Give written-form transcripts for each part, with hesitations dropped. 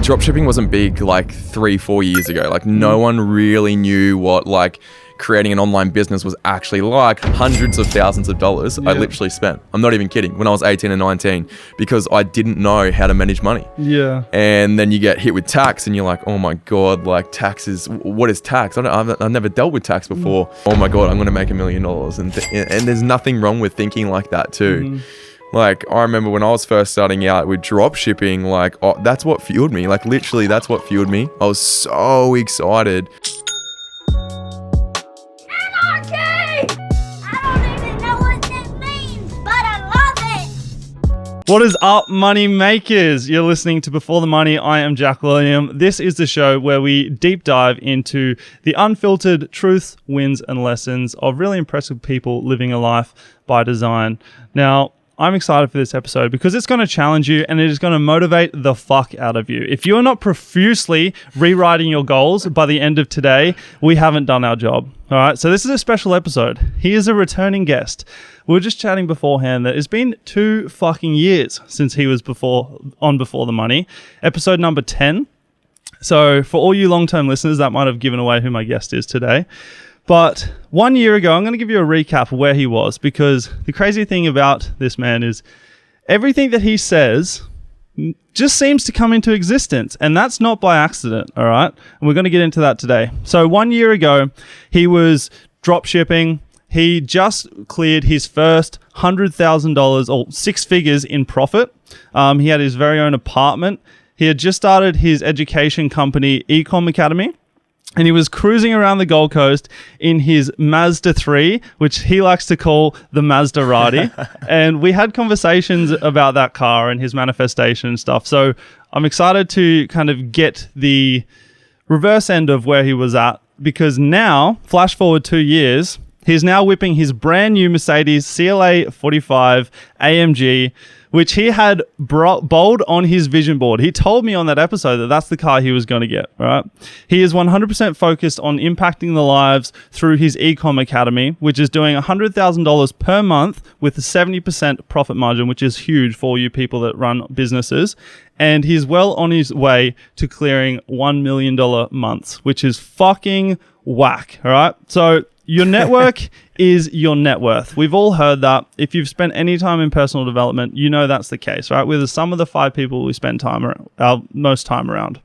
dropshipping wasn't big like 3-4 years ago. Like no one really knew what like creating an online business was actually like. Hundreds of thousands of dollars I literally spent. I'm not even kidding. When I was 18 and 19, because I didn't know how to manage money. Yeah. And then you get hit with tax and you're like, oh my God, like tax is, what is tax? I've never dealt with tax before. Oh my God, I'm going to make $1 million. And there's nothing wrong with thinking like that too. Like, I remember when I was first starting out with drop shipping, like, that's what fueled me. Like, literally, that's what fueled me. I was so excited. Anarchy! I don't even know what this means, but I love it! What is up, money makers? You're listening to Before the Money. I am Jack William. This is the show where we deep dive into the unfiltered truths, wins, and lessons of really impressive people living a life by design. Now, I'm excited for this episode because it's going to challenge you and it is going to motivate the fuck out of you. If you're not profusely rewriting your goals by the end of today, we haven't done our job. All right. So this is a special episode. He is a returning guest. We were just chatting beforehand that it's been 2 fucking years since he was Before the Money, episode number 10. So for all you long-term listeners, that might have given away who my guest is today. But 1 year ago, I'm going to give you a recap of where he was, because the crazy thing about this man is everything that he says just seems to come into existence, and that's not by accident, all right? And we're going to get into that today. So 1 year ago, he was drop shipping. He just cleared his first $100,000 or 6 figures in profit. He had his very own apartment. He had just started his education company, eComm Academy. And he was cruising around the Gold Coast in his Mazda 3, which he likes to call the Maserati. And we had conversations about that car and his manifestation and stuff. So I'm excited to kind of get the reverse end of where he was at, because now, flash forward 2 years, he's now whipping his brand new Mercedes CLA 45 AMG, which he had bold on his vision board. He told me on that episode that that's the car he was going to get, right? He is 100% focused on impacting the lives through his eComm Academy, which is doing $100,000 per month with a 70% profit margin, which is huge for you people that run businesses. And he's well on his way to clearing $1 million months, which is fucking whack, all right? So your network is your net worth. We've all heard that. If you've spent any time in personal development, you know that's the case, right? We're the sum of the 5 people we spend our most time around.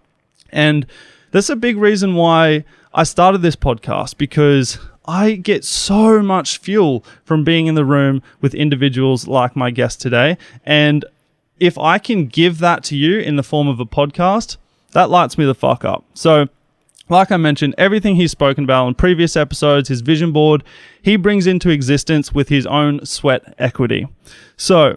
And that's a big reason why I started this podcast, because I get so much fuel from being in the room with individuals like my guest today. And if I can give that to you in the form of a podcast, that lights me the fuck up. So like I mentioned, everything he's spoken about on previous episodes, his vision board, he brings into existence with his own sweat equity. So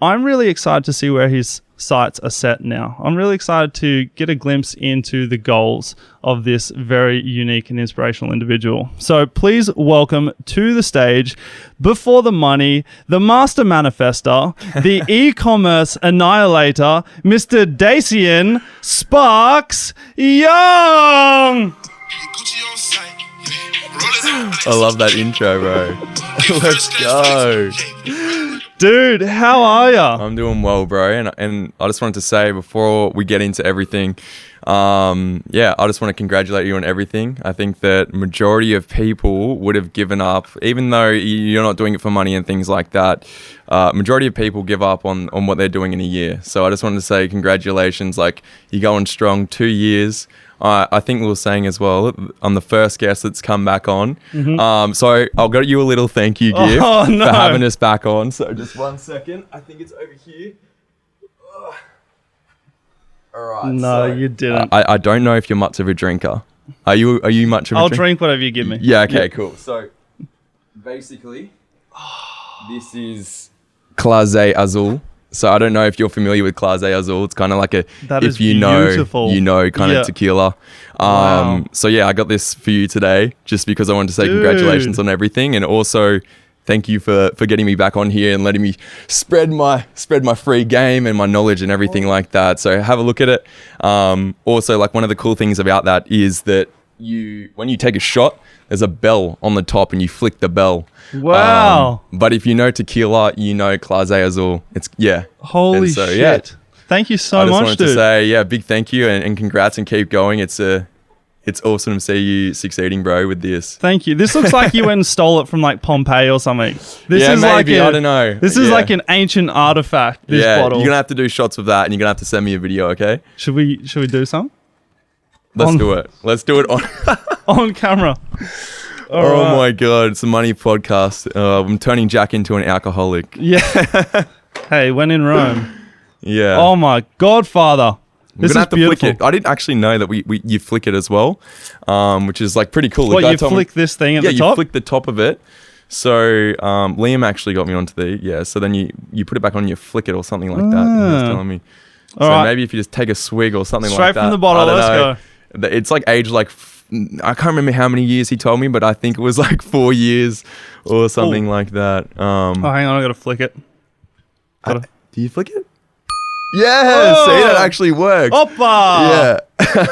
I'm really excited to see where his sights are set now. I'm really excited to get a glimpse into the goals of this very unique and inspirational individual. So please welcome to the stage, Before the Money, the Master Manifester, the e-commerce annihilator, Mr. Daecian Sparks Young. I love that intro, bro. Let's go. Dude, how are ya? I'm doing well, bro. And I just wanted to say before we get into everything, I just want to congratulate you on everything. I think that majority of people would have given up, even though you're not doing it for money and things like that. Majority of people give up on what they're doing in a year. So I just wanted to say congratulations. Like, you're going strong 2 years. I think we were saying as well, I'm the first guest that's come back on. So I'll get you a little thank you gift for having us back on. So just 1 second. I think it's over here. All right. No, you didn't. I don't know if you're much of a drinker. Are you much of a drinker? I'll drink whatever you give me. Yeah, okay, cool. So basically, this is Clase Azul. So I don't know if you're familiar with Clase Azul. It's kind of like if you know kind of tequila. Wow. So yeah, I got this for you today just because I wanted to say congratulations on everything, and also thank you for getting me back on here and letting me spread my free game and my knowledge and everything like that. So have a look at it. Also, like, one of the cool things about that is that when you take a shot, there's a bell on the top and you flick the bell. Wow. But if you know tequila, you know Clase Azul. Holy shit. Thank you so I just much, wanted dude. to say, yeah, big thank you and congrats and keep going. It's awesome to see you succeeding, bro, with this. Thank you. This looks like you went and stole it from like Pompeii or something. This Yeah, is maybe, like I don't know. This is Yeah. like an ancient artifact. This Yeah, bottle. you're gonna have to do shots of that, and you're gonna have to send me a video, okay? Should we do some Let's do it. Let's do it on. on camera? All Oh right. my god, it's a money podcast. I'm turning Jack into an alcoholic. Yeah. Hey, when in Rome. Yeah. Oh my Godfather. We're This gonna is have to beautiful. flick it. I didn't actually know that you flick it as well, which is like pretty cool. The What, guy you told me- flick this thing at yeah, the top? you flick the top of it. So Liam actually got me onto so then you put it back on, you flick it or something like that. He was telling me. All So right. maybe if you just take a swig or something Straight like that. from the bottle, I don't let's know. It's like aged like I can't remember how many years he told me, but I think it was like 4 years or something like that. Oh, hang on. I got to flick it. Do you flick it? Yeah, see, that actually works. Oppa! Yeah.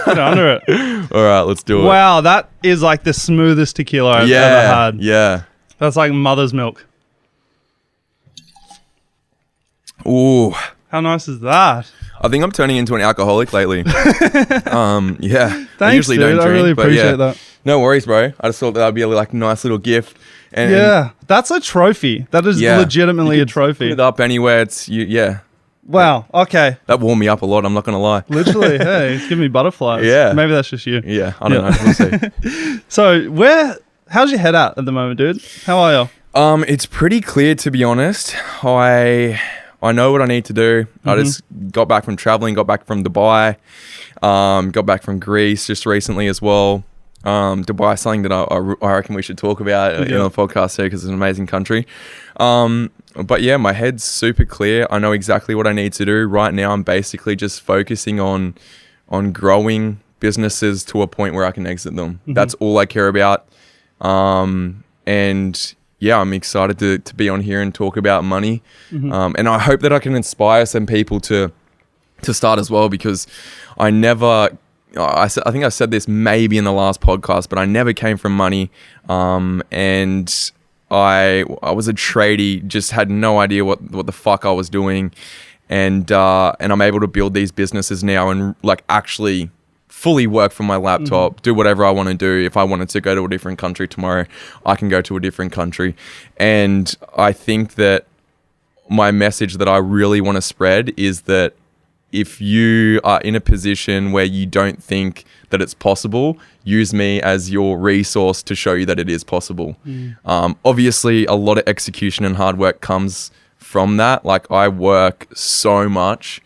Get under it. All right, let's do it. Wow, that is like the smoothest tequila I've ever had. Yeah. That's like mother's milk. Ooh. How nice is that? I think I'm turning into an alcoholic lately. Yeah. I Thanks, usually dude. don't I drink, really but appreciate yeah. that. No worries, bro. I just thought that would be a like nice little gift. And Yeah, that's a trophy. That is yeah, legitimately you a can trophy. Put it up anywhere. It's yeah. Wow. Okay. That warmed me up a lot. I'm not gonna lie. Literally, hey, it's giving me butterflies. Yeah. Maybe that's just you. Yeah, I don't know. We'll see. So, how's your head at the moment, dude? How are you? It's pretty clear, to be honest. I know what I need to do. I just got back from traveling, got back from Dubai, got back from Greece just recently as well. Dubai is something that I reckon we should talk about in the podcast here because it's an amazing country. But yeah, my head's super clear. I know exactly what I need to do. Right now, I'm basically just focusing on growing businesses to a point where I can exit them. That's all I care about. And yeah, I'm excited to be on here and talk about money. And I hope that I can inspire some people to start as well, because I think I said this maybe in the last podcast, but I never came from money. And I was a tradie, just had no idea what the fuck I was doing. And I'm able to build these businesses now and like actually fully work from my laptop, do whatever I want to do. If I wanted to go to a different country tomorrow, I can go to a different country. And I think that my message that I really want to spread is that if you are in a position where you don't think that it's possible, use me as your resource to show you that it is possible. Obviously, a lot of execution and hard work comes from that. Like, I work so much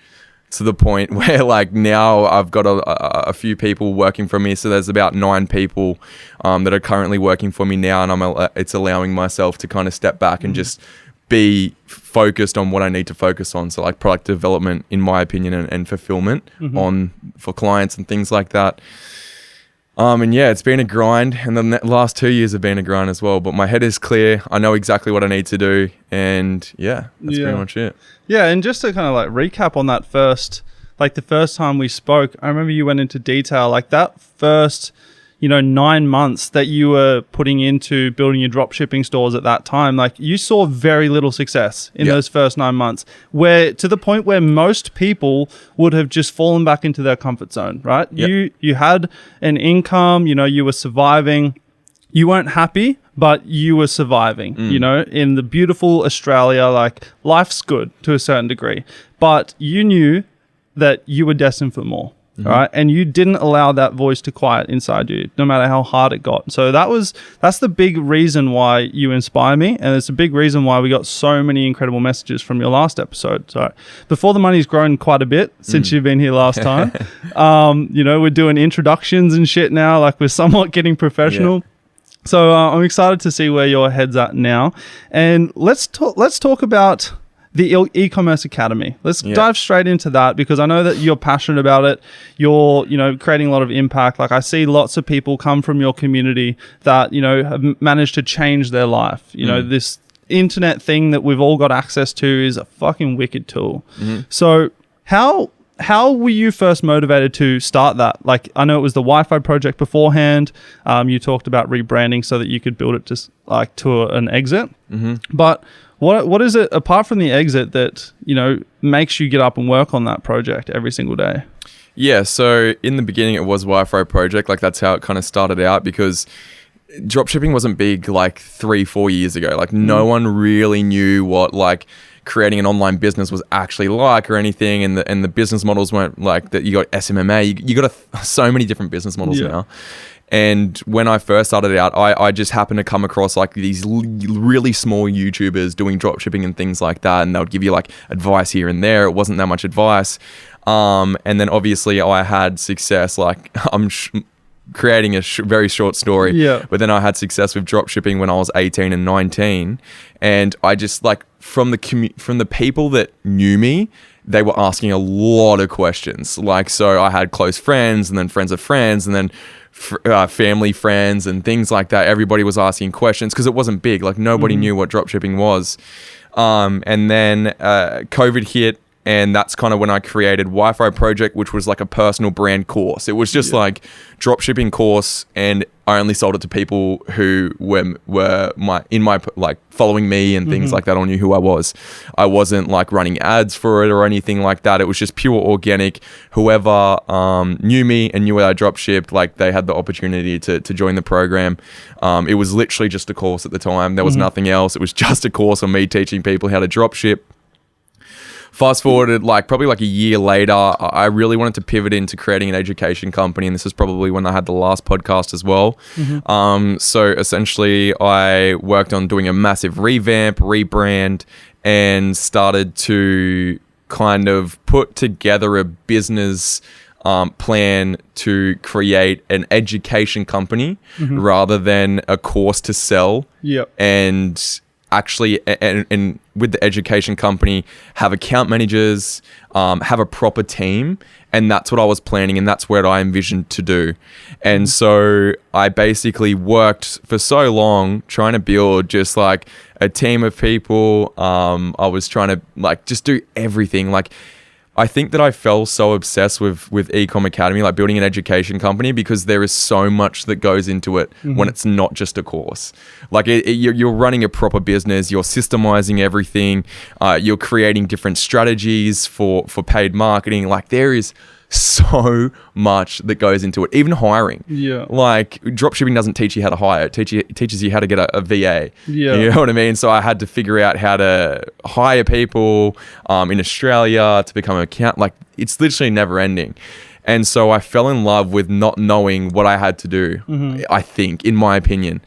to the point where like now I've got a few people working for me. So there's about 9 people that are currently working for me now, and it's allowing myself to kind of step back and just be focused on what I need to focus on. So like product development, in my opinion, and fulfillment for clients and things like that. And yeah, it's been a grind, and the last 2 years have been a grind as well. But my head is clear. I know exactly what I need to do, and yeah, that's pretty much it. Yeah, and just to kind of like recap on that the first time we spoke, I remember you went into detail, like that first, 9 months that you were putting into building your drop shipping stores at that time, like you saw very little success in those first 9 months, where to the point where most people would have just fallen back into their comfort zone, right? You had an income, you were surviving. You weren't happy, but you were surviving, in the beautiful Australia. Like, life's good to a certain degree, but you knew that you were destined for more. Right. And you didn't allow that voice to quiet inside you, no matter how hard it got. So that's the big reason why you inspire me. And it's a big reason why we got so many incredible messages from your last episode. So Before the Money's grown quite a bit since you've been here last time. We're doing introductions and shit now. Like, we're somewhat getting professional. So I'm excited to see where your head's at now. And let's talk about the e-commerce academy. Let's dive straight into that, because I know that you're passionate about it. You're, creating a lot of impact. Like, I see lots of people come from your community that, have managed to change their life. This internet thing that we've all got access to is a fucking wicked tool. So how were you first motivated to start that? Like, I know it was the Wi-Fi project beforehand. You talked about rebranding so that you could build it just like to an exit. But What is it apart from the exit that, makes you get up and work on that project every single day? Yeah, so in the beginning it was Wi-Fi project. Like that's how it kind of started out, because dropshipping wasn't big like 3-4 years ago. Like no one really knew what like creating an online business was actually like or anything, and the business models weren't like that. You got SMMA, you got so many different business models now. And when I first started out, I just happened to come across like these really small YouTubers doing dropshipping and things like that, and they would give you like advice here and there. It wasn't that much advice. And then obviously I had success. Like I'm creating a very short story, but then I had success with dropshipping when I was 18 and 19, and I just like from the people that knew me, they were asking a lot of questions. Like, so I had close friends, and then friends of friends, and then family friends and things like that. Everybody was asking questions because it wasn't big. Like nobody knew what dropshipping was. And then COVID hit, and that's kind of when I created Wi-Fi Project, which was like a personal brand course. It was just like dropshipping course, and I only sold it to people who were my like following me and things like that, or knew who I was. I wasn't like running ads for it or anything like that. It was just pure organic. Whoever knew me and knew I dropshipped, like they had the opportunity to join the program. It was literally just a course at the time. There was nothing else. It was just a course on me teaching people how to dropship. Fast forwarded, like probably like a year later, I really wanted to pivot into creating an education company, and this is probably when I had the last podcast as well. So essentially, I worked on doing a massive rebrand, and started to kind of put together a business plan to create an education company rather than a course to sell. And actually, and with the education company, have account managers, have a proper team, and that's what I was planning, and that's what I envisioned to do. And so I basically worked for so long trying to build just like a team of people. I was trying to like just do everything. Like I think that I fell so obsessed with eComm Academy, like building an education company, because there is so much that goes into it when it's not just a course. Like you're running a proper business, you're systemizing everything, you're creating different strategies for paid marketing. Like there is so much that goes into it, even hiring. Like dropshipping doesn't teach you how to hire, it teaches you how to get a VA. You know what I mean? So I had to figure out how to hire people in Australia to become an account. Like it's literally never ending. And so I fell in love with not knowing what I had to do, I think, in my opinion,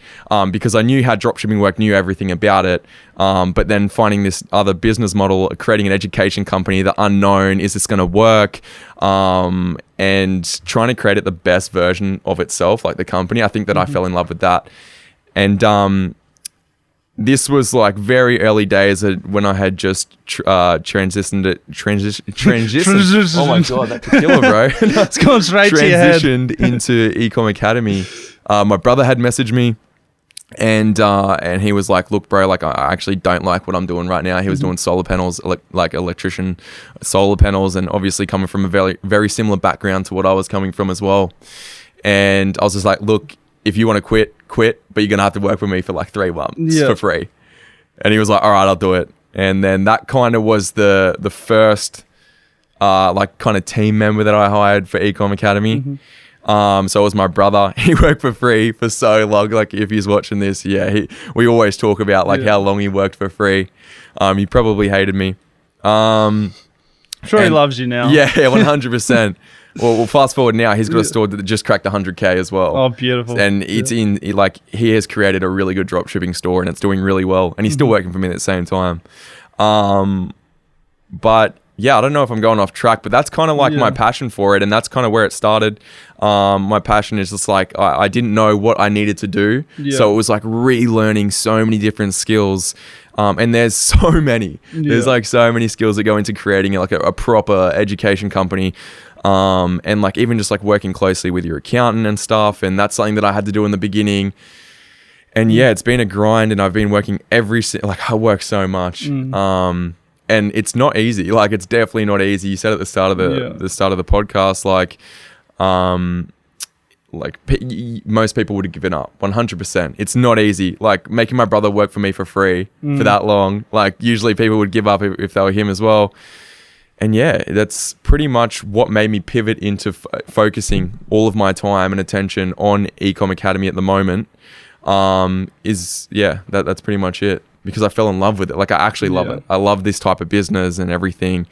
because I knew how dropshipping worked, knew everything about it. But then finding this other business model, creating an education company, the unknown, is this going to work? And trying to create it the best version of itself, like the company. I think that I fell in love with that. And this was like very early days when I had just transitioned. Oh my god, that tequila, bro! It's going straight to your head. Transitioned into eComm Academy. My brother had messaged me, and he was like, "Look, bro, like I actually don't like what I'm doing right now." He was doing solar panels, like electrician, solar panels, and obviously coming from a very very similar background to what I was coming from as well. And I was just like, "Look, if you want to quit, but you're going to have to work with me for like 3 months for free." And he was like, all right, I'll do it. And then that kind of was the first like kind of team member that I hired for eComm Academy. So it was my brother. He worked for free for so long. Like if he's watching this, we always talk about like how long he worked for free. He probably hated me. I'm sure he loves you now. Yeah, 100%. Well, fast forward now, he's got a store that just cracked 100K as well. Oh, beautiful. And it's he has created a really good dropshipping store, and it's doing really well. And he's still working for me at the same time. But yeah, I don't know if I'm going off track, but that's kind of like my passion for it. And that's kind of where it started. My passion is just like, I didn't know what I needed to do. So it was like relearning so many different skills. And there's so many. There's like so many skills that go into creating like a proper education company. And like even just like working closely with your accountant and stuff, and that's something that I had to do in the beginning. And it's been a grind, and I've been working I work so much. And it's not easy. Like it's definitely not easy. You said at the start of the start of the podcast, like most people would have given up 100%. It's not easy. Like making my brother work for me for free for that long. Like usually people would give up if they were him as well. And yeah, that's pretty much what made me pivot into focusing all of my time and attention on eComm Academy at the moment. That's pretty much it, because I fell in love with it. Like I actually love it. I love this type of business and everything.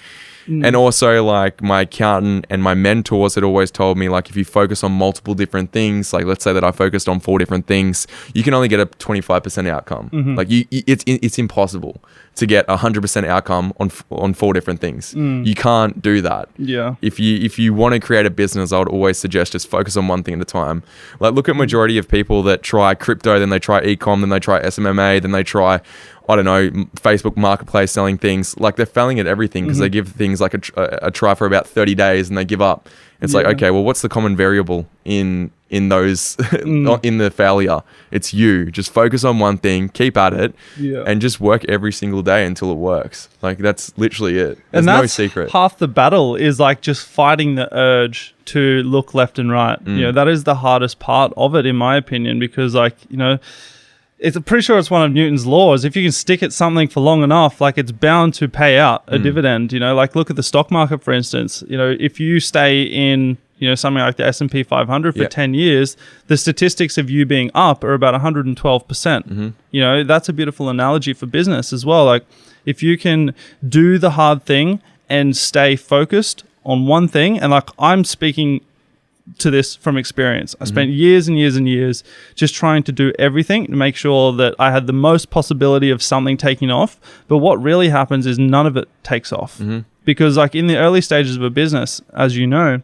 And also like my accountant and my mentors had always told me, like, if you focus on multiple different things, like let's say that I focused on 4 different things, you can only get a 25% outcome. Like it's impossible to get 100% outcome on 4 different things. You can't do that. Yeah. If you want to create a business, I would always suggest just focus on one thing at a time. Like look at majority of people that try crypto, then they try eComm, then they try SMMA, then they try, I don't know, Facebook Marketplace selling things. Like they're failing at everything because they give things like a try for about 30 days and they give up. It's like, okay, well, what's the common variable in those, not in the failure? It's you. Just focus on one thing, keep at it, and just work every single day until it works. Like that's literally it. There's and that's no secret. Half the battle is like just fighting the urge to look left and right. You know, that is the hardest part of it, in my opinion, because like, you know, I'm pretty sure it's one of Newton's laws. If you can stick at something for long enough, like it's bound to pay out a dividend. You know, like look at the stock market, for instance. You know, if you stay in, you know, something like the S&P 500 for 10 years, the statistics of you being up are about 112%. You know, that's a beautiful analogy for business as well. Like if you can do the hard thing and stay focused on one thing, and like I'm speaking to this from experience. I spent years and years and years just trying to do everything to make sure that I had the most possibility of something taking off. But what really happens is none of it takes off. Because like in the early stages of a business, as you know,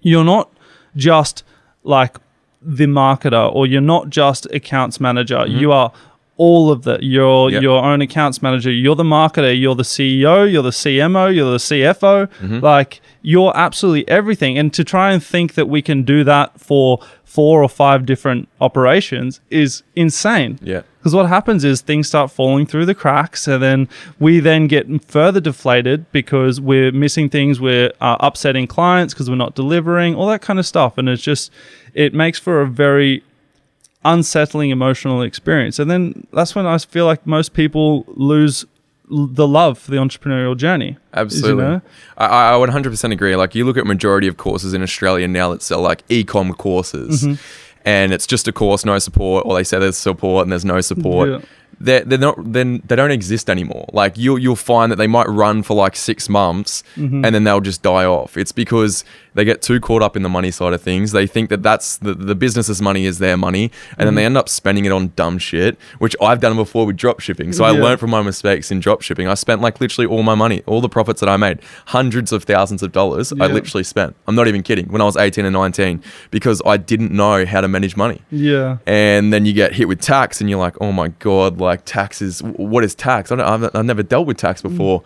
you're not just like the marketer or you're not just accounts manager. You are all of that. You're your own accounts manager. You're the marketer. You're the CEO. You're the CMO. You're the CFO. Like you're absolutely everything. And to try and think that we can do that for 4 or 5 different operations is insane. Yeah. Because what happens is things start falling through the cracks, and then we then get further deflated because we're missing things. We're upsetting clients because we're not delivering, all that kind of stuff. And it's just, it makes for a very unsettling emotional experience. And then that's when I feel like most people lose the love for the entrepreneurial journey. Absolutely. You know? I would 100% agree. Like you look at majority of courses in Australia now that sell like eComm courses and it's just a course, no support, or they say there's support and there's no support. They don't exist anymore. Like you'll find that they might run for like 6 months and then they'll just die off. It's because they get too caught up in the money side of things. They think that that's the business's money is their money, and then they end up spending it on dumb shit, which I've done before with drop shipping. So I learned from my mistakes in drop shipping. I spent like literally all my money, all the profits that I made, hundreds of thousands of dollars. I literally spent. I'm not even kidding. When I was 18 and 19, because I didn't know how to manage money. And then you get hit with tax, and you're like, oh my god, like tax is, what is tax? I've never dealt with tax before.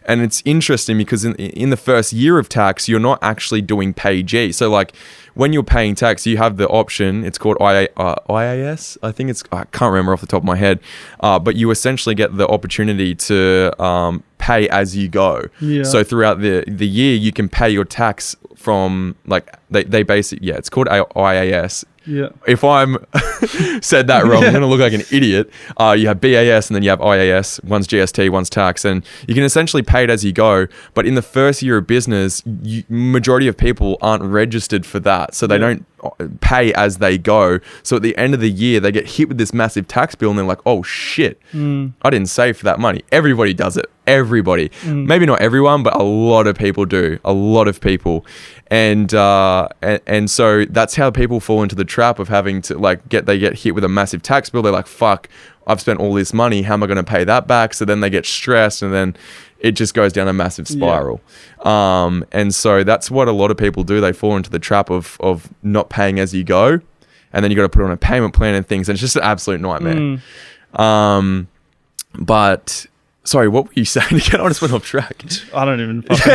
And it's interesting because in the first year of tax, you're not actually doing payee. So like when you're paying tax, you have the option, it's called IAS. I think I can't remember off the top of my head. But you essentially get the opportunity to pay as you go. So throughout the year, you can pay your tax from like, they basically, it's called IAS. If I'm said that wrong, I'm going to look like an idiot. You have BAS and then you have IAS. One's GST, one's tax. And you can essentially pay it as you go. But in the first year of business, majority of people aren't registered for that. So they don't pay as they go. So at the end of the year, they get hit with this massive tax bill and they're like, oh shit, I didn't save for that money. Everybody does it. Everybody. Maybe not everyone, but a lot of people do. A lot of people. And so that's how people fall into the trap of having to they get hit with a massive tax bill. They're like, fuck, I've spent all this money. How am I going to pay that back? So then they get stressed and then it just goes down a massive spiral. And so that's what a lot of people do. They fall into the trap of not paying as you go. And then you got to put on a payment plan and things. And it's just an absolute nightmare. But sorry, what were you saying again? I just went off track. I don't even fucking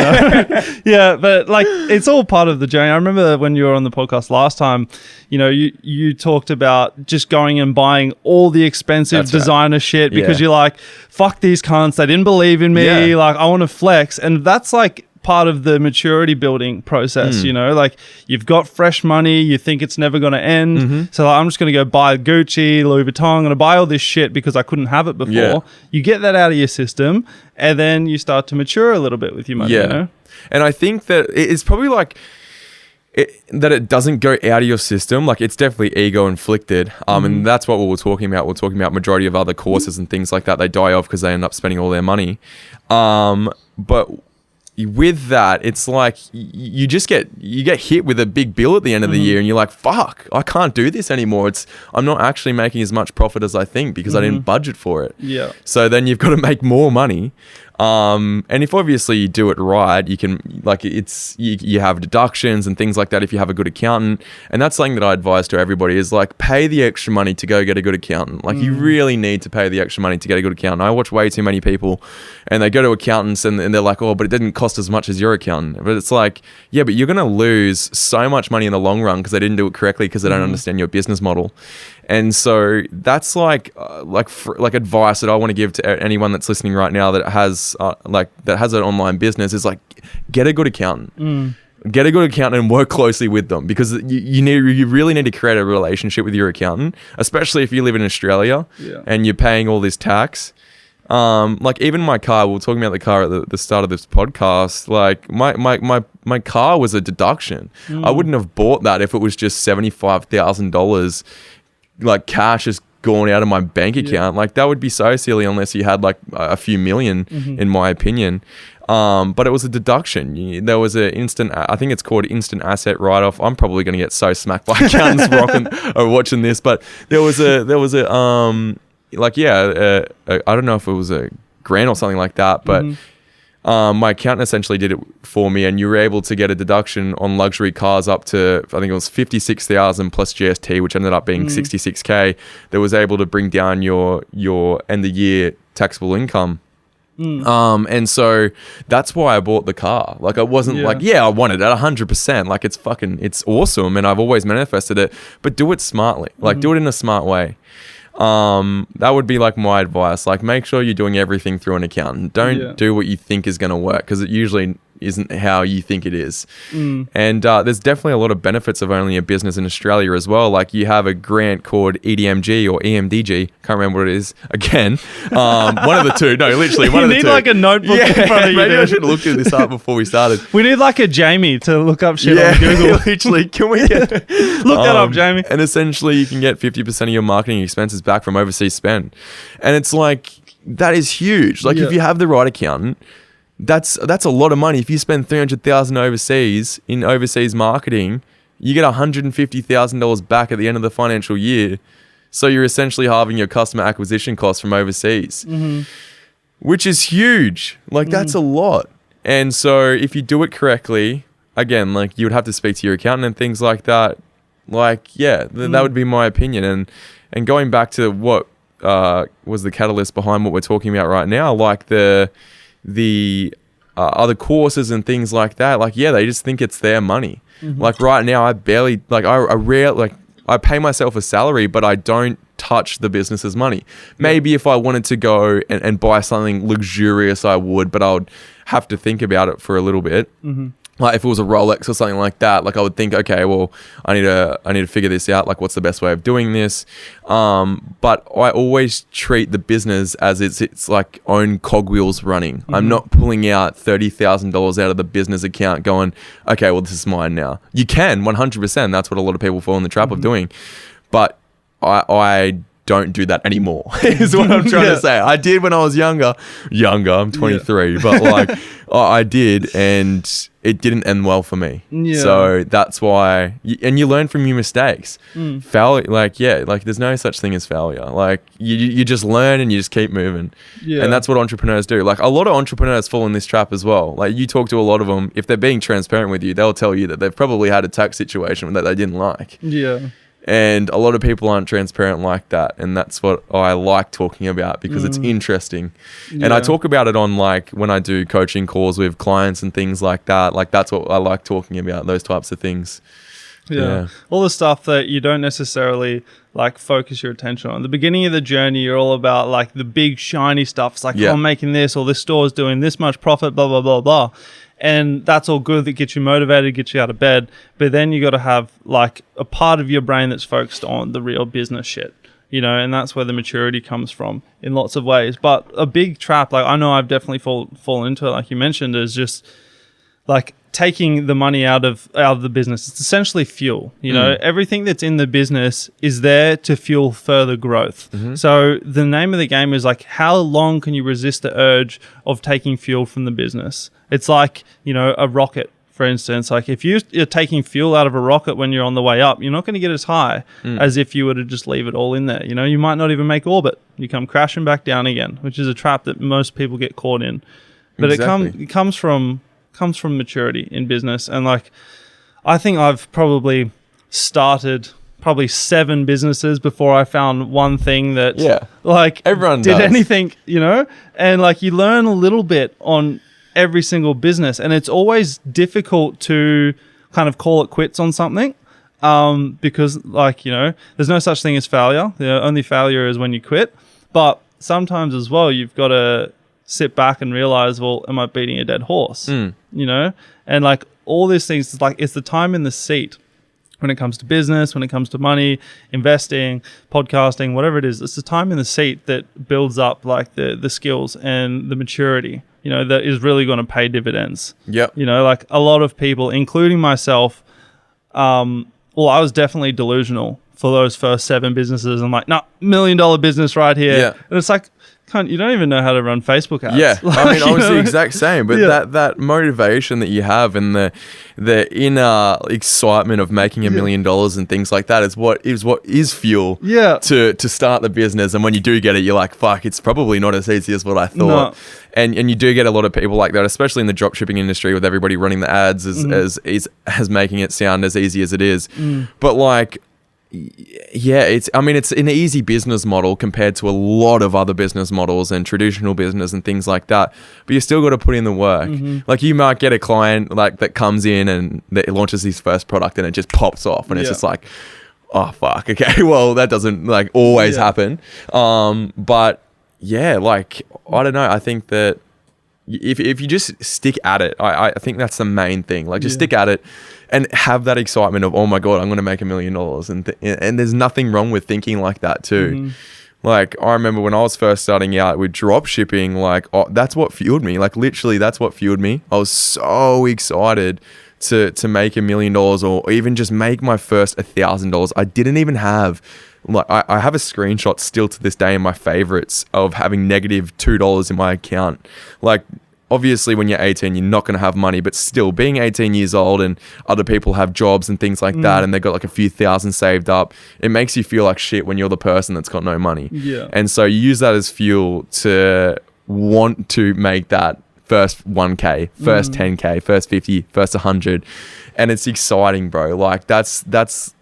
know. But like it's all part of the journey. I remember when you were on the podcast last time, you know, you talked about just going and buying all the expensive designer shit because you're like, fuck these cunts, they didn't believe in me. Like I want to flex. And that's like part of the maturity building process, you know, like you've got fresh money, you think it's never going to end. So like, I'm just going to go buy Gucci, Louis Vuitton, I'm going to buy all this shit because I couldn't have it before. Yeah. You get that out of your system and then you start to mature a little bit with your money, you know? And I think that it's probably like, that it doesn't go out of your system. Like it's definitely ego inflicted. And that's what we were talking about. We're talking about majority of other courses and things like that. They die off because they end up spending all their money. But with that, it's like you get hit with a big bill at the end of the year and you're like, fuck, I can't do this anymore. I'm not actually making as much profit as I think because I didn't budget for it. Yeah. So then you've got to make more money. And if obviously you do it right, you can like you have deductions and things like that if you have a good accountant. And that's something that I advise to everybody is like pay the extra money to go get a good accountant. Like you really need to pay the extra money to get a good accountant. I watch way too many people and they go to accountants and they're like, oh, but it didn't cost as much as your accountant. But it's like, yeah, but you're going to lose so much money in the long run because they didn't do it correctly because they don't understand your business model. And so that's like advice that I want to give to anyone that's listening right now that has an online business is like, get a good accountant. Get a good accountant and work closely with them because you really need to create a relationship with your accountant, especially if you live in Australia and you're paying all this tax. Like even my car, we were talking about the car at the start of this podcast, like my car was a deduction. I wouldn't have bought that if it was just $75,000 like cash is gone out of my bank account. Like that would be so silly unless you had like a few million in my opinion. But it was a deduction. There was I think it's called instant asset write-off. I'm probably going to get so smacked by accountants watching this, but there was a I don't know if it was a grant or something like that, but my accountant essentially did it for me, and you were able to get a deduction on luxury cars up to, I think it was 56,000 plus GST, which ended up being 66K. That was able to bring down your end of year taxable income. And so that's why I bought the car. Like I wasn't like, I wanted it 100%. Like it's awesome, and I've always manifested it. But do it smartly. Like do it in a smart way. That would be like my advice. Like make sure you're doing everything through an accountant. Don't do what you think is going to work because it usually isn't how you think it is. And there's definitely a lot of benefits of owning a business in Australia as well. Like you have a grant called EDMG or EMDG. Can't remember what it is. Again, one of the two. No, literally one of the two. You need like a notebook in front of you. Maybe I should have looked at this up before we started. We need like a Jamie to look up shit on Google. Literally, can we look that up, Jamie? And essentially you can get 50% of your marketing expenses back from overseas spend. And it's like, that is huge. Like if you have the right accountant, that's a lot of money. If you spend $300,000 overseas in overseas marketing, you get $150,000 back at the end of the financial year. So you're essentially halving your customer acquisition costs from overseas, which is huge. Like that's a lot. And so if you do it correctly, again, like you would have to speak to your accountant and things like that. Like, that would be my opinion. And going back to what was the catalyst behind what we're talking about right now, like the other courses and things like that, like they just think it's their money. Like right now I barely I pay myself a salary, but I don't touch the business's money. Maybe if I wanted to go and buy something luxurious I would, but I would have to think about it for a little bit. Like if it was a Rolex or something like that, like I would think, okay, well, I need to figure this out. Like, what's the best way of doing this? But I always treat the business as it's like own cogwheels running. I'm not pulling out $30,000 out of the business account going, okay, well, this is mine now. You can 100%. That's what a lot of people fall in the trap of doing. But I don't do that anymore is what I'm trying to say. I did when I was younger, I'm 23, but like I did, and it didn't end well for me. So that's why, and you learn from your mistakes. Failure, like there's no such thing as failure. Like you just learn and you just keep moving. And that's what entrepreneurs do. Like a lot of entrepreneurs fall in this trap as well. Like you talk to a lot of them, if they're being transparent with you, they'll tell you that they've probably had a tax situation that they didn't like. And a lot of people aren't transparent like that. And that's what I like talking about because it's interesting. And I talk about it on like when I do coaching calls with clients and things like that. Like that's what I like talking about, those types of things. All the stuff that you don't necessarily like focus your attention on. At the beginning of the journey, you're all about like the big shiny stuff. It's like, I'm making this, or this store is doing this much profit, blah, blah, blah, blah. And that's all good. That gets you motivated, gets you out of bed. But then you got to have like a part of your brain that's focused on the real business shit, you know, and that's where the maturity comes from in lots of ways. But a big trap, like I know I've definitely fallen into it, like you mentioned, is just like taking the money out of the business. It's essentially fuel. You know, everything that's in the business is there to fuel further growth. So the name of the game is like, how long can you resist the urge of taking fuel from the business? It's like, you know, a rocket, for instance. Like if you're taking fuel out of a rocket when you're on the way up, you're not going to get as high as if you were to just leave it all in there. You know, you might not even make orbit. You come crashing back down again, which is a trap that most people get caught in. But it comes from maturity in business. And like, I think I've probably started 7 businesses before I found one thing that like everyone did does. anything, you know, and like you learn a little bit on every single business, and it's always difficult to kind of call it quits on something. Because like, you know, there's no such thing as failure. The only failure is when you quit. But sometimes as well, you've got to sit back and realize, well, am I beating a dead horse? You know, and like all these things, like it's the time in the seat when it comes to business, when it comes to money, investing, podcasting, whatever it is. It's the time in the seat that builds up like the skills and the maturity, you know, that is really going to pay dividends. Yep. You know, like a lot of people, including myself, well, I was definitely delusional for those first 7 businesses. I'm like, no, $1 million business right here. Yeah. And it's like, you don't even know how to run Facebook ads. Yeah, Like, I mean, I was you know? the exact same. But that motivation that you have and the inner excitement of making $1 million and things like that is what is fuel. Yeah. To start the business. And when you do get it, you're like, fuck, it's probably not as easy as what I thought. No. And you do get a lot of people like that, especially in the dropshipping industry, with everybody running the ads as making it sound as easy as it is. But like, yeah, it's an easy business model compared to a lot of other business models and traditional business and things like that. But you still got to put in the work. Like you might get a client like that comes in and that launches his first product and it just pops off and it's just like, oh fuck, okay, well that doesn't like always happen. But yeah, like I don't know. I think that if you just stick at it, I think that's the main thing. Like just stick at it. And have that excitement of, oh my God, I'm going to make $1 million. And there's nothing wrong with thinking like that too. Like I remember when I was first starting out with drop shipping, like that's what fueled me. Like literally that's what fueled me. I was so excited to make $1 million or even just make my first $1,000. I didn't even have, like I have a screenshot still to this day in my favorites of having negative $2 in my account. Like, obviously, when you're 18, you're not going to have money, but still being 18 years old and other people have jobs and things like that, and they've got like a few thousand saved up, it makes you feel like shit when you're the person that's got no money. Yeah. And so you use that as fuel to want to make that first 1K, first 10K, first 50, first 100. And it's exciting, bro. Like that's super exciting.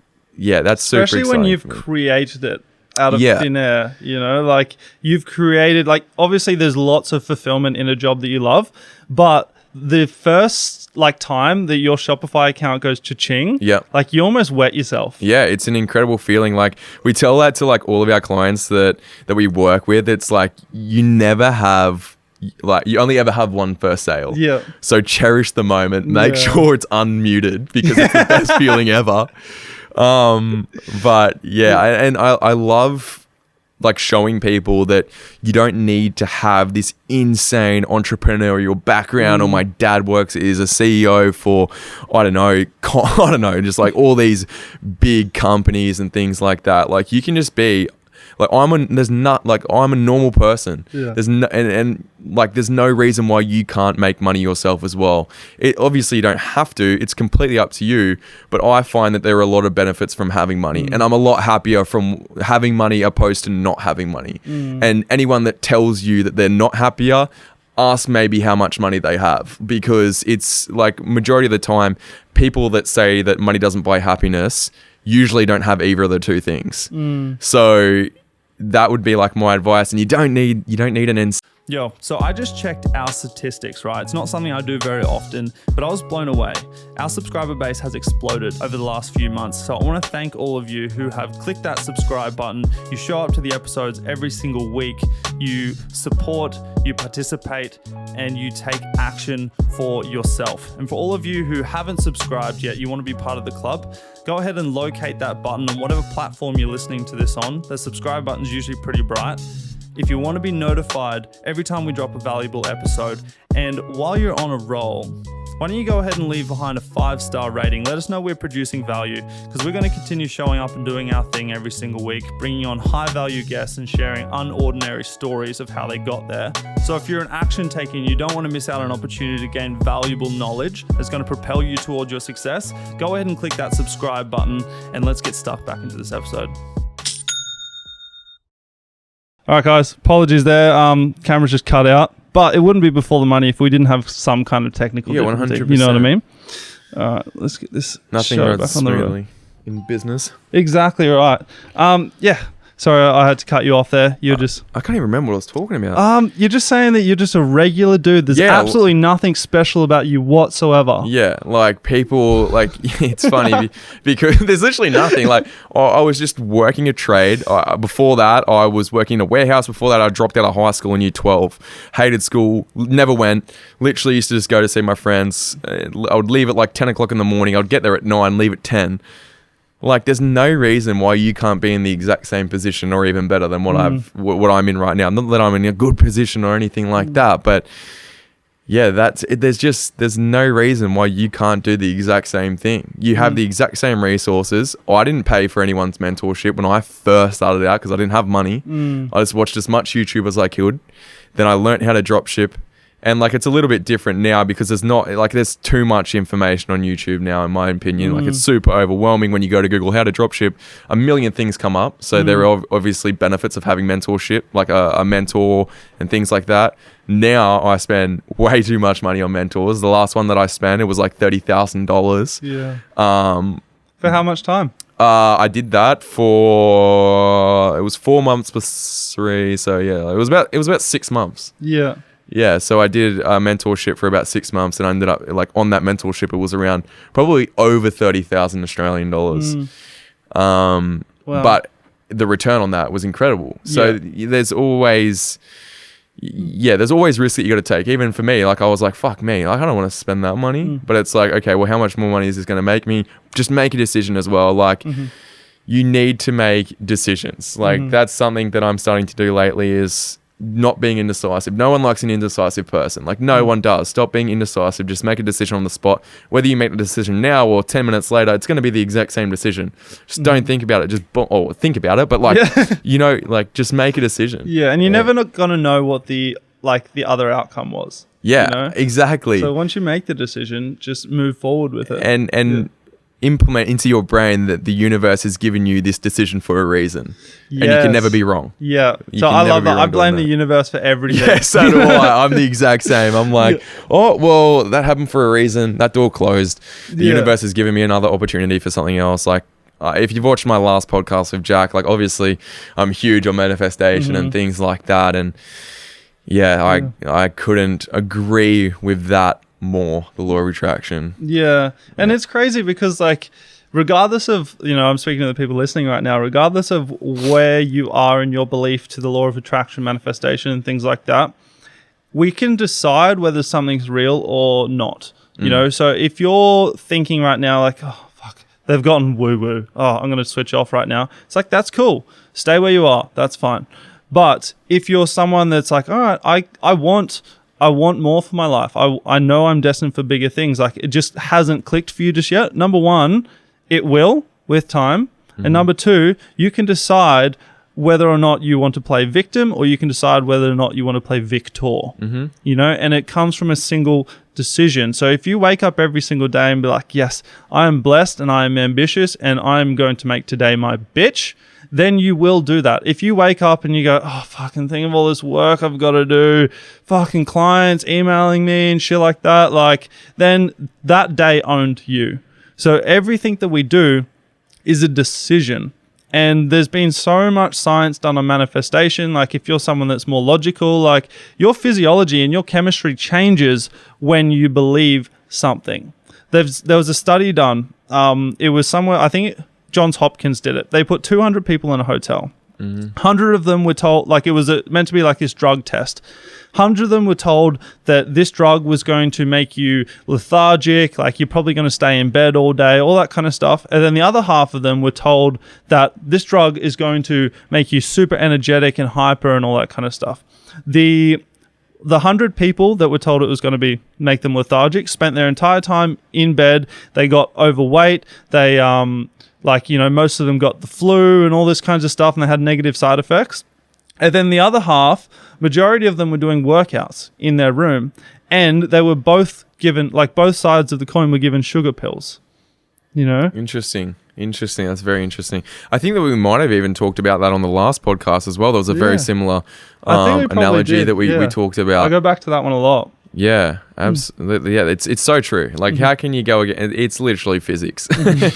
Especially when you've created it out of thin air, you know, like you've created, like obviously there's lots of fulfillment in a job that you love, but the first like time that your Shopify account goes cha-ching, like you almost wet yourself. Yeah, it's an incredible feeling. Like we tell that to like all of our clients that we work with. It's like you only ever have one first sale. Yeah. So cherish the moment. Make sure it's unmuted because it's the best feeling ever. But yeah, and I love like showing people that you don't need to have this insane entrepreneurial background, or my dad works as a CEO for I don't know, just like all these big companies and things like that. Like you can just be like, I'm a normal person. Yeah. There's no, and like, there's no reason why you can't make money yourself as well. Obviously you don't have to, it's completely up to you. But I find that there are a lot of benefits from having money, and I'm a lot happier from having money opposed to not having money. And anyone that tells you that they're not happier, ask maybe how much money they have, because it's like majority of the time, people that say that money doesn't buy happiness usually don't have either of the two things. So that would be like my advice. And you don't need Yo, so I just checked our statistics, right? It's not something I do very often, but I was blown away. Our subscriber base has exploded over the last few months. So I want to thank all of you who have clicked that subscribe button. You show up to the episodes every single week. You support, you participate, and you take action for yourself. And for all of you who haven't subscribed yet, you want to be part of the club, go ahead and locate that button on whatever platform you're listening to this on. The subscribe button is usually pretty bright. If you want to be notified every time we drop a valuable episode, and while you're on a roll, why don't you go ahead and leave behind a 5-star rating? Let us know we're producing value, because we're going to continue showing up and doing our thing every single week, bringing on high-value guests and sharing unordinary stories of how they got there. So if you're an action taker and you don't want to miss out on an opportunity to gain valuable knowledge that's going to propel you towards your success, go ahead and click that subscribe button, and let's get stuck back into this episode. All right, guys, apologies there. Camera's just cut out, but it wouldn't be Before the Money if we didn't have some kind of technical difficulty. 100%. You know what I mean? All right, let's get this Nothing show runs back on the road. smoothly in business. Exactly right. Yeah. Sorry, I had to cut you off there. You're just... I can't even remember what I was talking about. You're just saying that you're just a regular dude. There's absolutely nothing special about you whatsoever. Yeah, like people, like, it's funny because there's literally nothing. Like, I was just working a trade. Before that, I was working in a warehouse. Before that, I dropped out of high school in year 12. Hated school, never went. Literally used to just go to see my friends. I would leave at like 10 o'clock in the morning. I would get there at 9, leave at 10. Like, there's no reason why you can't be in the exact same position or even better than what I'm in right now. Not that I'm in a good position or anything like that, but yeah, that's it. There's no reason why you can't do the exact same thing. You have the exact same resources. I didn't pay for anyone's mentorship when I first started out because I didn't have money. I just watched as much YouTube as I could. Then I learned how to drop ship. And like, it's a little bit different now because there's too much information on YouTube now, in my opinion. Like, it's super overwhelming when you go to Google how to dropship. A million things come up. So there are obviously benefits of having mentorship, like a mentor and things like that. Now I spend way too much money on mentors. The last one that I spent, it was like $30,000. Yeah. For how much time? I did that for, it was 4 months plus 3. So yeah, it was about 6 months. Yeah. Yeah, so I did mentorship for about 6 months, and I ended up, like, on that mentorship, it was around probably over 30,000 Australian dollars. Wow. But the return on that was incredible. So there's always risk that you got to take. Even for me, like, I was like, fuck me, like, I don't want to spend that money. But it's like, okay, well, how much more money is this going to make me? Just make a decision as well. Like, you need to make decisions. Like, that's something that I'm starting to do lately is not being indecisive. No one likes an indecisive person. Like, no one does. Stop being indecisive. Just make a decision on the spot. Whether you make the decision now or 10 minutes later, it's going to be the exact same decision. Just don't think about it. Or think about it, but like, like, just make a decision. Yeah, and you're never not going to know what the other outcome was. Yeah, you know? Exactly. So once you make the decision, just move forward with it. And implement into your brain that the universe has given you this decision for a reason. And you can never be wrong. Yeah. So I love that. I blame the universe for everything. Yeah, so do I. I'm the exact same. I'm like, oh, well, that happened for a reason. That door closed. The universe has given me another opportunity for something else. Like, if you've watched my last podcast with Jack, like, obviously I'm huge on manifestation and things like that. And I couldn't agree with that more, the law of attraction. And it's crazy because, like, regardless of, I'm speaking to the people listening right now, regardless of where you are in your belief to the law of attraction, manifestation and things like that, we can decide whether something's real or not. You know, so if you're thinking right now, like, oh fuck, they've gotten woo-woo, I'm going to switch off right now, it's like, that's cool, stay where you are, that's fine. But if you're someone that's like, all right, I want more for my life. I know I'm destined for bigger things. Like, it just hasn't clicked for you just yet. Number one, it will with time. And number two, you can decide whether or not you want to play victim, or you can decide whether or not you want to play victor. And it comes from a single decision. So if you wake up every single day and be like, yes, I am blessed and I am ambitious and I'm going to make today my bitch, then you will do that. If you wake up and you go, oh, fucking think of all this work I've got to do, fucking clients emailing me and shit like that, like, then that day owned you. So everything that we do is a decision. And there's been so much science done on manifestation. Like if you're someone that's more logical, like your physiology and your chemistry changes when you believe something. There was a study done. It was somewhere, I think Johns Hopkins did it. They put 200 people in a hotel. 100 of them were told, like it was meant to be like this drug test. 100 of them were told that this drug was going to make you lethargic, like you're probably going to stay in bed all day, all that kind of stuff. And then the other half of them were told that this drug is going to make you super energetic and hyper and all that kind of stuff. The 100 people that were told it was going to make them lethargic spent their entire time in bed. They got overweight. They most of them got the flu and all this kinds of stuff, and they had negative side effects. And then the other half, majority of them were doing workouts in their room, and they were both given, like both sides of the coin were given sugar pills, Interesting. That's very interesting. I think that we might have even talked about that on the last podcast as well. There was a very similar analogy that we talked about. I go back to that one a lot. Yeah, absolutely. Yeah, it's so true. Like, how can you go again? It's literally physics.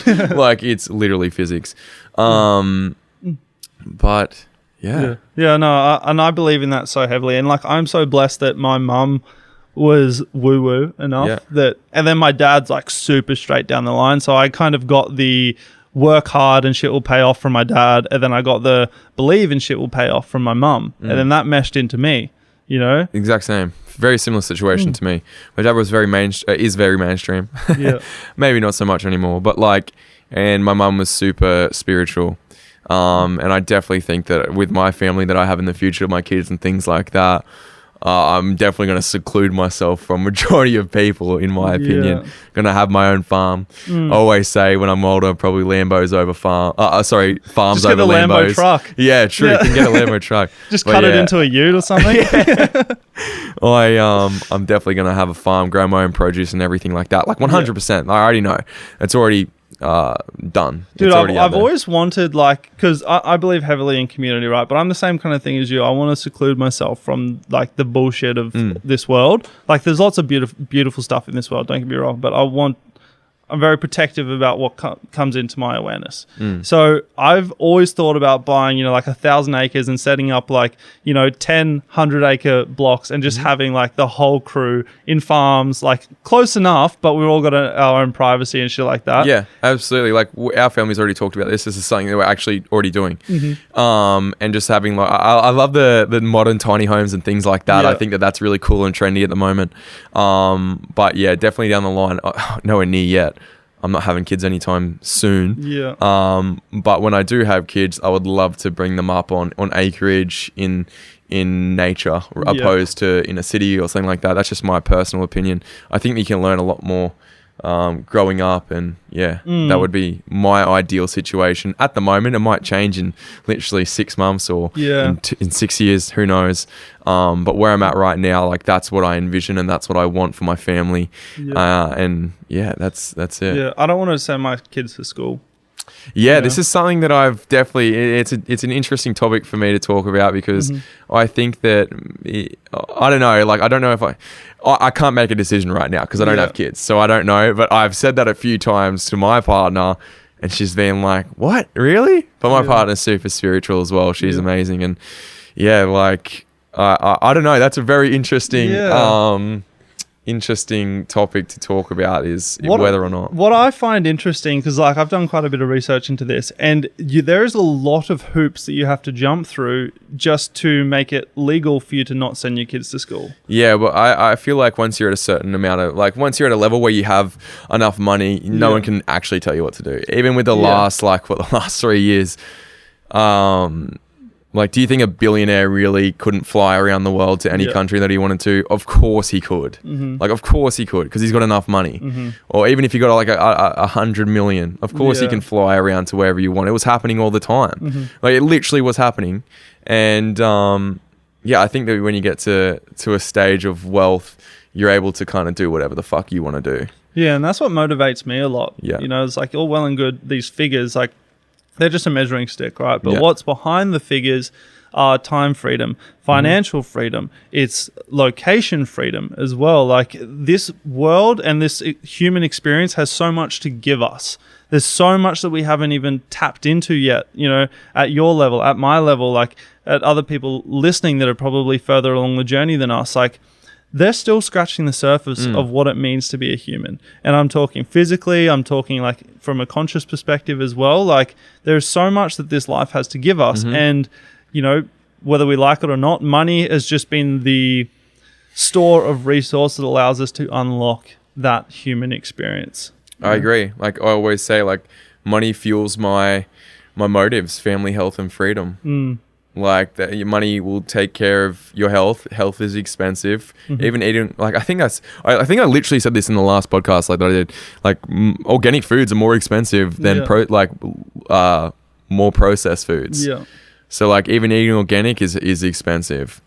Like, it's literally physics. But yeah, no, and I believe in that so heavily. And like, I'm so blessed that my mum was woo enough and then my dad's like super straight down the line. So I kind of got the work hard and shit will pay off from my dad, and then I got the believe in shit will pay off from my mum, and then that meshed into me. Exact same. Very similar situation to me. My dad was is very mainstream. Yeah. Maybe not so much anymore, but and my mum was super spiritual. And I definitely think that with my family that I have in the future, my kids and things like that, I'm definitely going to seclude myself from majority of people, in my opinion. Yeah. Going to have my own farm. I always say when I'm older, probably Lambos over farms Just over get the Lambos. Lambo truck. Yeah, true. You can get a Lambo truck. Just cut it into a ute or something. I'm definitely going to have a farm, grow my own produce and everything like that. Like 100%. I already know. It's already done. Dude, It's already I've always wanted, like, because I believe heavily in community, right? But I'm the same kind of thing as you. I want to seclude myself from like the bullshit of this world. Like, there's lots of beautiful stuff in this world, don't get me wrong, but I'm very protective about what comes into my awareness. So I've always thought about buying, like 1,000 acres and setting up 10, 100-acre blocks and just having like the whole crew in farms, like close enough, but we've all got our own privacy and shit like that. Yeah, absolutely. Like our family's already talked about this. This is something that we're actually already doing. And just having I love the modern tiny homes and things like that. Yeah. I think that's really cool and trendy at the moment. But yeah, definitely down the line, nowhere near yet. I'm not having kids anytime soon. Yeah. But when I do have kids, I would love to bring them up on acreage in nature, opposed to in a city or something like that. That's just my personal opinion. I think you can learn a lot more growing up, and that would be my ideal situation. At the moment, it might change in literally 6 months or in 6 years, who knows. But where I'm at right now, like that's what I envision and that's what I want for my family. That's it. Yeah, I don't want to send my kids to school. Yeah, this is something that I've definitely, it's an interesting topic for me to talk about, because I think that, I don't know, like I don't know if I can't make a decision right now because I don't have kids, so I don't know, but I've said that a few times to my partner and she's been like, what, really? But my partner's super spiritual as well. She's amazing. And I don't know, that's a very interesting topic to talk about, is whether or not. What I find interesting, because like I've done quite a bit of research into this, and there is a lot of hoops that you have to jump through just to make it legal for you to not send your kids to school. Yeah, but I feel like once you're at a certain amount of, like once you're at a level where you have enough money, no one can actually tell you what to do. Even with the last 3 years, like, do you think a billionaire really couldn't fly around the world to any country that he wanted to? Of course he could. Like, of course he could, because he's got enough money. Or even if you got like 100 million, of course he can fly around to wherever you want. It was happening all the time. Like, it literally was happening. And I think that when you get to a stage of wealth, you're able to kind of do whatever the fuck you want to do. Yeah, and that's what motivates me a lot. Yeah. It's like all well and good, these figures, like, they're just a measuring stick, right? But what's behind the figures time freedom, financial freedom, it's location freedom as well. Like, this world and this human experience has so much to give us. There's so much that we haven't even tapped into yet, you know, at your level, at my level, like at other people listening that are probably further along the journey than us. Like, they're still scratching the surface of what it means to be a human. And I'm talking physically, I'm talking like from a conscious perspective as well. Like, there's so much that this life has to give us. And, you know, whether we like it or not, money has just been the store of resource that allows us to unlock that human experience. I agree. Like, I always say, like, money fuels my motives, family, health, and freedom. Like, that your money will take care of your health. Health is expensive. Even eating, like, I think I literally said this in the last podcast, like, that I did. Like, organic foods are more expensive than more processed foods. Yeah. So, like, even eating organic is expensive.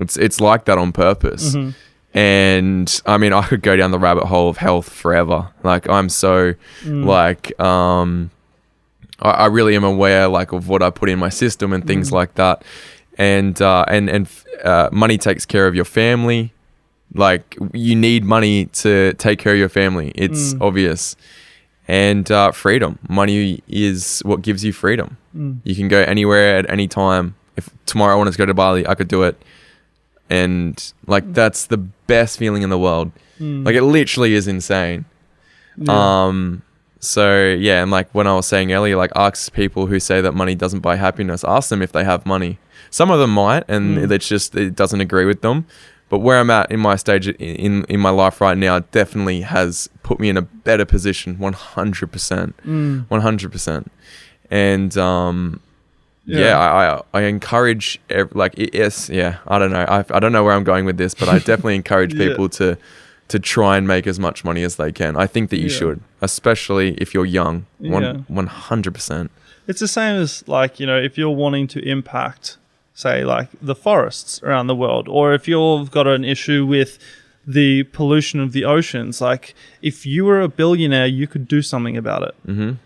It's like that on purpose. And I mean, I could go down the rabbit hole of health forever. Like, I'm so like, I really am aware, like, of what I put in my system and things like that. And money takes care of your family. Like, you need money to take care of your family. It's obvious. And freedom. Money is what gives you freedom. You can go anywhere at any time. If tomorrow I wanted to go to Bali, I could do it. And like, that's the best feeling in the world. Like, it literally is insane. So yeah, and like when I was saying earlier, like, ask people who say that money doesn't buy happiness, ask them if they have money. Some of them might, and it doesn't agree with them. But where I'm at in my stage in my life right now definitely has put me in a better position, 100%. 100%. And I encourage I don't know. I don't know where I'm going with this, but I definitely encourage people to try and make as much money as they can. I think that you should, especially if you're young. 100%. It's the same as, like, you know, if you're wanting to impact, say, like, the forests around the world, or if you've got an issue with the pollution of the oceans, like, if you were a billionaire, you could do something about it.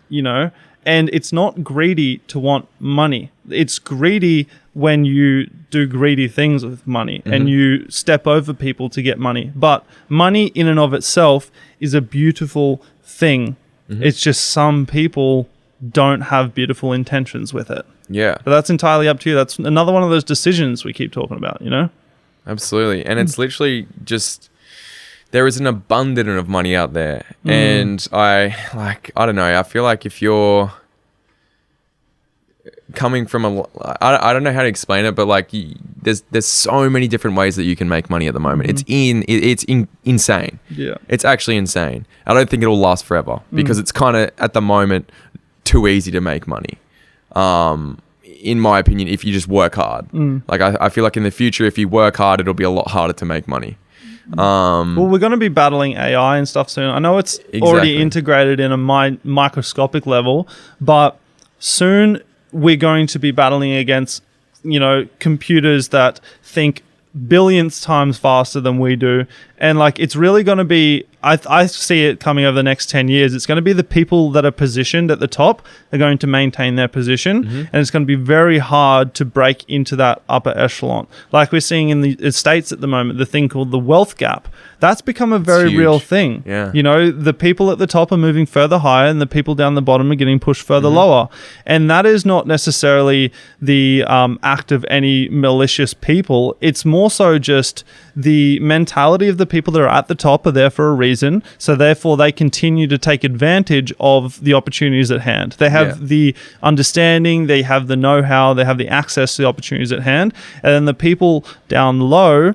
You know. And it's not greedy to want money. It's greedy when you do greedy things with money and you step over people to get money. But money in and of itself is a beautiful thing. It's just some people don't have beautiful intentions with it. Yeah. But that's entirely up to you. That's another one of those decisions we keep talking about, you know? Absolutely. And it's literally just... there is an abundance of money out there. And I don't know, I feel like if you're coming from I don't know how to explain it, but like, there's so many different ways that you can make money at the moment. It's insane. Yeah. It's actually insane. I don't think it'll last forever because it's kind of, at the moment, too easy to make money. In my opinion, if you just work hard. Like, I feel like in the future, if you work hard, it'll be a lot harder to make money. Well, we're going to be battling AI and stuff soon. I know it's already integrated in a microscopic level, but soon we're going to be battling against, you know, computers that think billions times faster than we do. And like, it's really going to be, I see it coming over the next 10 years. It's going to be the people that are positioned at the top are going to maintain their position. And it's going to be very hard to break into that upper echelon. Like we're seeing in the States at the moment, the thing called the wealth gap. That's become a very real thing. Yeah. You know, the people at the top are moving further higher and the people down the bottom are getting pushed further lower. And that is not necessarily the act of any malicious people. It's more so just the mentality of the people that are at the top are there for a reason. So therefore they continue to take advantage of the opportunities at hand. They have the understanding, they have the know-how, they have the access to the opportunities at hand. And then the people down low,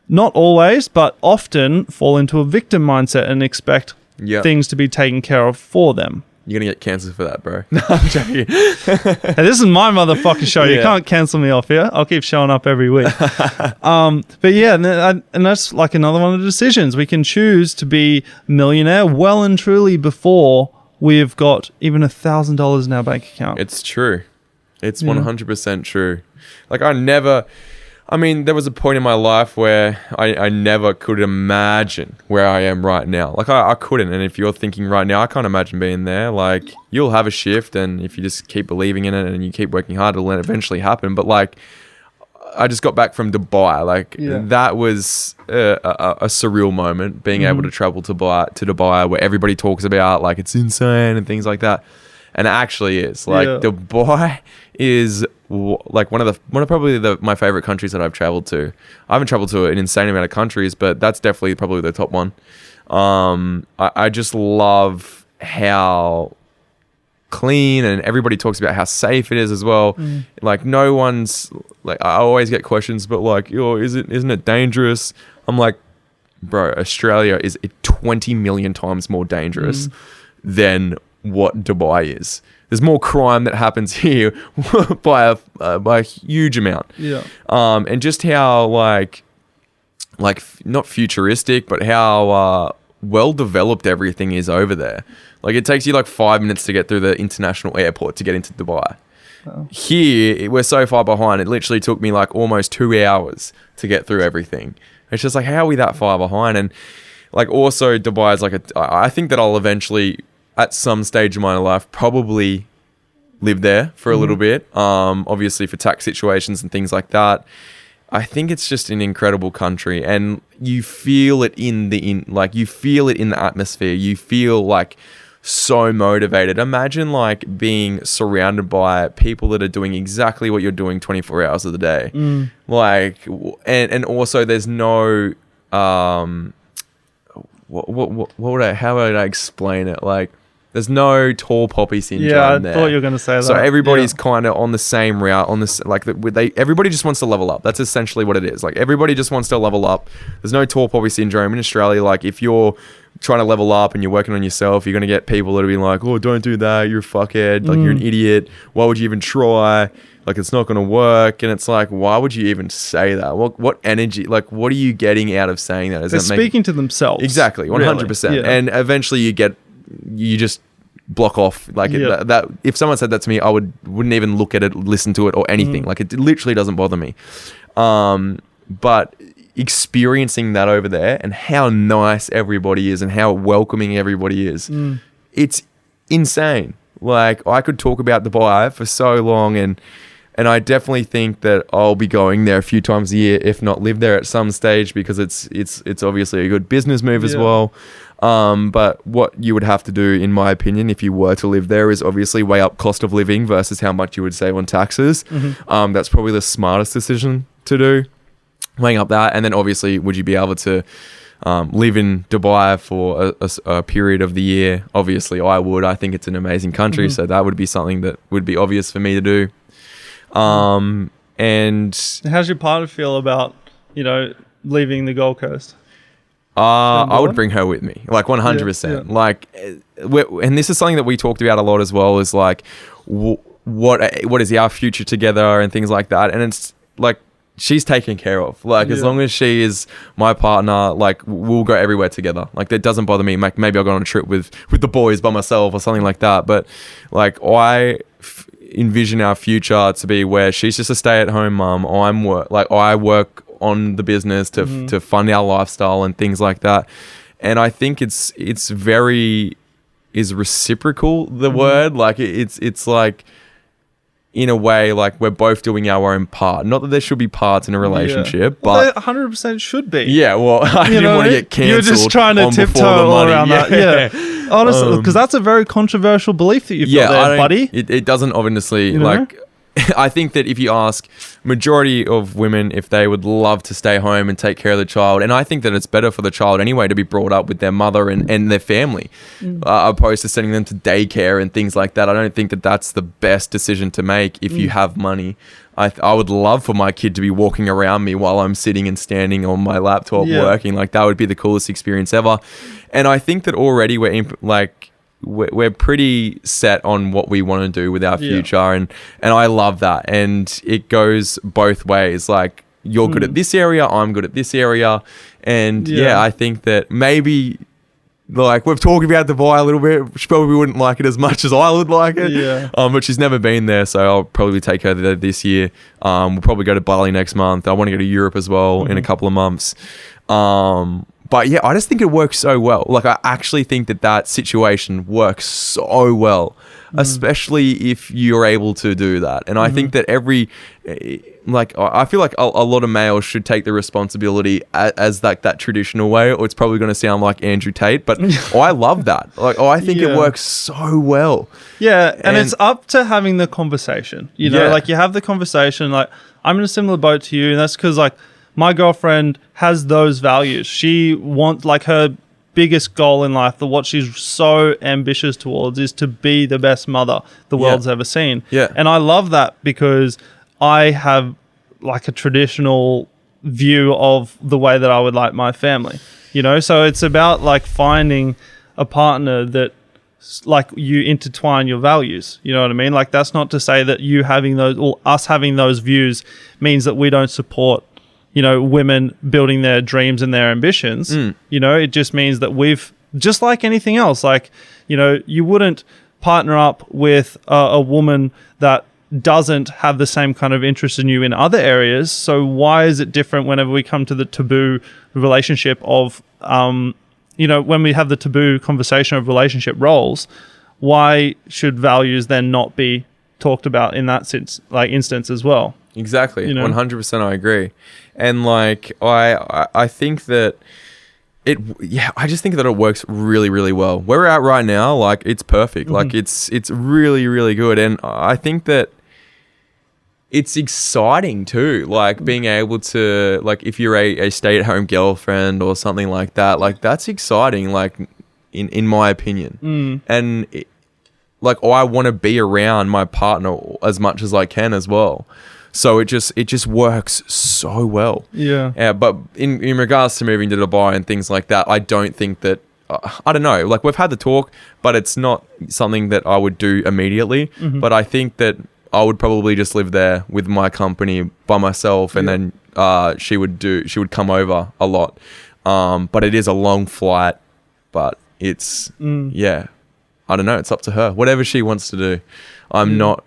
not always, but often fall into a victim mindset and expect things to be taken care of for them. You're going to get cancelled for that, bro. No, I'm joking. Hey, this is my motherfucking show. You can't cancel me off here. I'll keep showing up every week. But yeah, and that's like another one of the decisions. We can choose to be millionaire well and truly before we've got even $1,000 in our bank account. It's true. It's 100% true. Like there was a point in my life where I never could imagine where I am right now. Like I couldn't. And if you're thinking right now, I can't imagine being there. Like you'll have a shift, and if you just keep believing in it and you keep working hard, it'll eventually happen. But like I just got back from Dubai. Like Yeah. that was a surreal moment, being able to travel to Dubai, where everybody talks about like it's insane and things like that, and it actually is. Like Dubai is like one of probably my favorite countries that I've traveled to. I haven't traveled to an insane amount of countries, but that's definitely probably the top one. I just love how clean, and everybody talks about how safe it is as well. Like no one's like, I always get questions, but like, isn't it dangerous? I'm like, bro, Australia is 20 million times more dangerous than what Dubai is. There's more crime that happens here by a huge amount. Yeah. And just how like not futuristic, but how well developed everything is over there. Like it takes you like 5 minutes to get through the international airport to get into Dubai. Here, we're so far behind. It literally took me like almost 2 hours to get through everything. It's just like, how are we that far behind? And like also Dubai is like I think that I'll eventually at some stage of my life probably live there for a little bit. Obviously for tax situations and things like that. I think it's just an incredible country, and you feel it you feel it in the atmosphere. You feel like so motivated. Imagine like being surrounded by people that are doing exactly what you're doing 24 hours of the day. Like, and also there's no, how would I explain it? Like, there's no tall poppy syndrome there. I thought you were going to say that. So everybody's kind of on the same route, on this, like everybody just wants to level up. That's essentially what it is. Like everybody just wants to level up. There's no tall poppy syndrome in Australia. Like if you're trying to level up and you're working on yourself, you're going to get people that will be like, oh, don't do that. You're a fuckhead. Like you're an idiot. Why would you even try? Like it's not going to work. And it's like, why would you even say that? What energy, like what are you getting out of saying that? They're speaking to themselves. Exactly. 100%. Really? Yeah. And eventually you just block off. Like that if someone said that to me, I wouldn't even look at it, listen to it or anything. Like it literally doesn't bother me. But experiencing that over there and how nice everybody is and how welcoming everybody is, it's insane. Like I could talk about Dubai for so long, and I definitely think that I'll be going there a few times a year, if not live there at some stage, because it's obviously a good business move as well. But what you would have to do, in my opinion, if you were to live there, is obviously weigh up cost of living versus how much you would save on taxes. That's probably the smartest decision to do, weighing up that. And then obviously, would you be able to live in Dubai for a period of the year? Obviously, I would. I think it's an amazing country, so that would be something that would be obvious for me to do. And how's your partner feel about, leaving the Gold Coast? I would bring her with me, like 100%. Yeah. Like, and this is something that we talked about a lot as well, is like, what is our future together and things like that. And it's like, she's taken care of. Like, as long as she is my partner, like, we'll go everywhere together. Like, that doesn't bother me. Like, maybe I'll go on a trip with the boys by myself or something like that. But like, I envision our future to be where she's just a stay-at-home mum. I work on the business to fund our lifestyle and things like that. And I think it's very is reciprocal, the word. Like it's like, in a way, like we're both doing our own part. Not that there should be parts in a relationship, but 100% should be. Yeah, well, I didn't want to get cancelled. You're just trying to tiptoe all around that. Yeah, honestly, because that's a very controversial belief that you've got there, buddy. It doesn't obviously like. I think that if you ask majority of women if they would love to stay home and take care of the child, and I think that it's better for the child anyway to be brought up with their mother and their family, opposed to sending them to daycare and things like that. I don't think that that's the best decision to make if you have money. I would love for my kid to be walking around me while I'm sitting and standing on my laptop working. Like, that would be the coolest experience ever. And I think that already we're pretty set on what we want to do with our future, and I love that. And it goes both ways. Like, you're good at this area, I'm good at this area, and I think that maybe, like, we've talked about Dubai a little bit. She probably wouldn't like it as much as I would like it. But she's never been there, so I'll probably take her there this year. We'll probably go to Bali next month. I want to go to Europe as well in a couple of months. But yeah, I just think it works so well. Like, I actually think that situation works so well. especially if you're able to do that. And I think that I feel like a lot of males should take the responsibility as like that traditional way, or it's probably going to sound like Andrew Tate, but I love that. I think it works so well. Yeah, and it's up to having the conversation. You know, like you have the conversation. Like, I'm in a similar boat to you, and that's because like my girlfriend has those values. She wants, like, her biggest goal in life, what she's so ambitious towards, is to be the best mother the world's ever seen. Yeah, and I love that because I have like a traditional view of the way that I would like my family. You know, so it's about like finding a partner that, like, you intertwine your values. You know what I mean? Like, that's not to say that you having those, or us having those views, means that we don't support, you know, women building their dreams and their ambitions. You know, it just means that we've, just like anything else, like, you know, you wouldn't partner up with a woman that doesn't have the same kind of interest in you in other areas. So why is it different whenever we come to the taboo relationship of, you know, when we have the taboo conversation of relationship roles? Why should values then not be talked about in that instance as well? Exactly. You know? 100% I agree. And like, I think that I just think that it works really, really well. Where we're at right now, like, it's perfect. Like, it's really, really good. And I think that it's exciting too, like being able to, like, if you're a stay-at-home girlfriend or something like that, like, that's exciting, like, in my opinion. And like, I want to be around my partner as much as I can as well. So it just works so well. Yeah. But in regards to moving to Dubai and things like that, I don't think that, I don't know, like, we've had the talk, but it's not something that I would do immediately. But I think that I would probably just live there with my company by myself, and then she would come over a lot. But it is a long flight, but it's I don't know, it's up to her. Whatever she wants to do. I'm not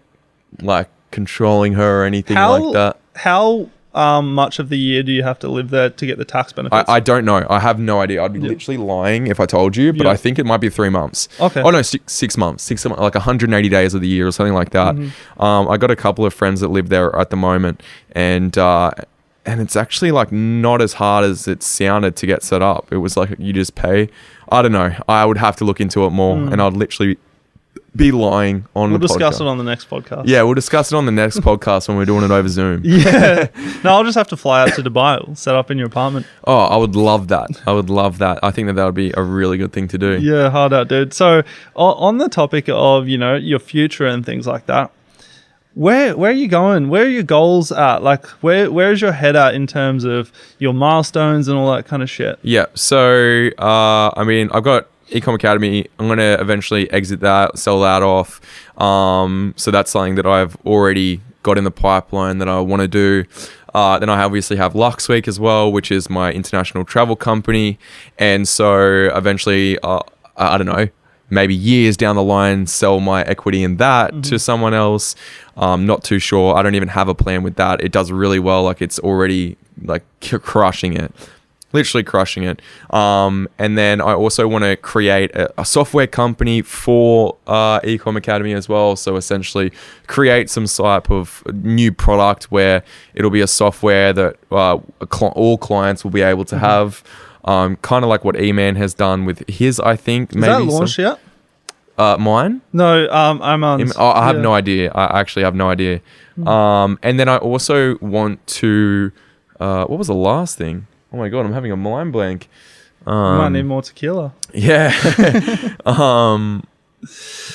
like controlling her or anything like that. How much of the year do you have to live there to get the tax benefits? I don't know. I have no idea. I'd be literally lying if I told you, but I think it might be 3 months. Okay. Oh no, 6 months. 6 months, like 180 days of the year or something like that. I got a couple of friends that live there at the moment, and it's actually like not as hard as it sounded to get set up. It was like you just pay. I don't know. I would have to look into it more, and I'd literally be lying on the podcast. We'll discuss it on the next podcast. Yeah, we'll discuss it on the next podcast when we're doing it over Zoom. Yeah. No, I'll just have to fly out to Dubai. We'll set up in your apartment. Oh, I would love that. I think that would be a really good thing to do. Yeah, hard out, dude. So on the topic of, you know, your future and things like that, where are you going? Where are your goals at? Like, where is your head at in terms of your milestones and all that kind of shit? Yeah. So, I mean, I've got eComm Academy. I'm going to eventually exit that, sell that off. So that's something that I've already got in the pipeline that I want to do. Then I obviously have Lux Week as well, which is my international travel company. And so eventually, I don't know, maybe years down the line, sell my equity in that to someone else. Not too sure. I don't even have a plan with that. It does really well. Like, it's already like crushing it. Literally crushing it. And then I also want to create a software company for eComm Academy as well. So essentially create some type of new product where it'll be a software that all clients will be able to have. Kind of like what E-Man has done with his, I think. Is that launched yet? Mine? No, Iman's. I have no idea. I actually have no idea. And then I also want to... what was the last thing? Oh my God, I'm having a mind blank. You might need more tequila. Yeah.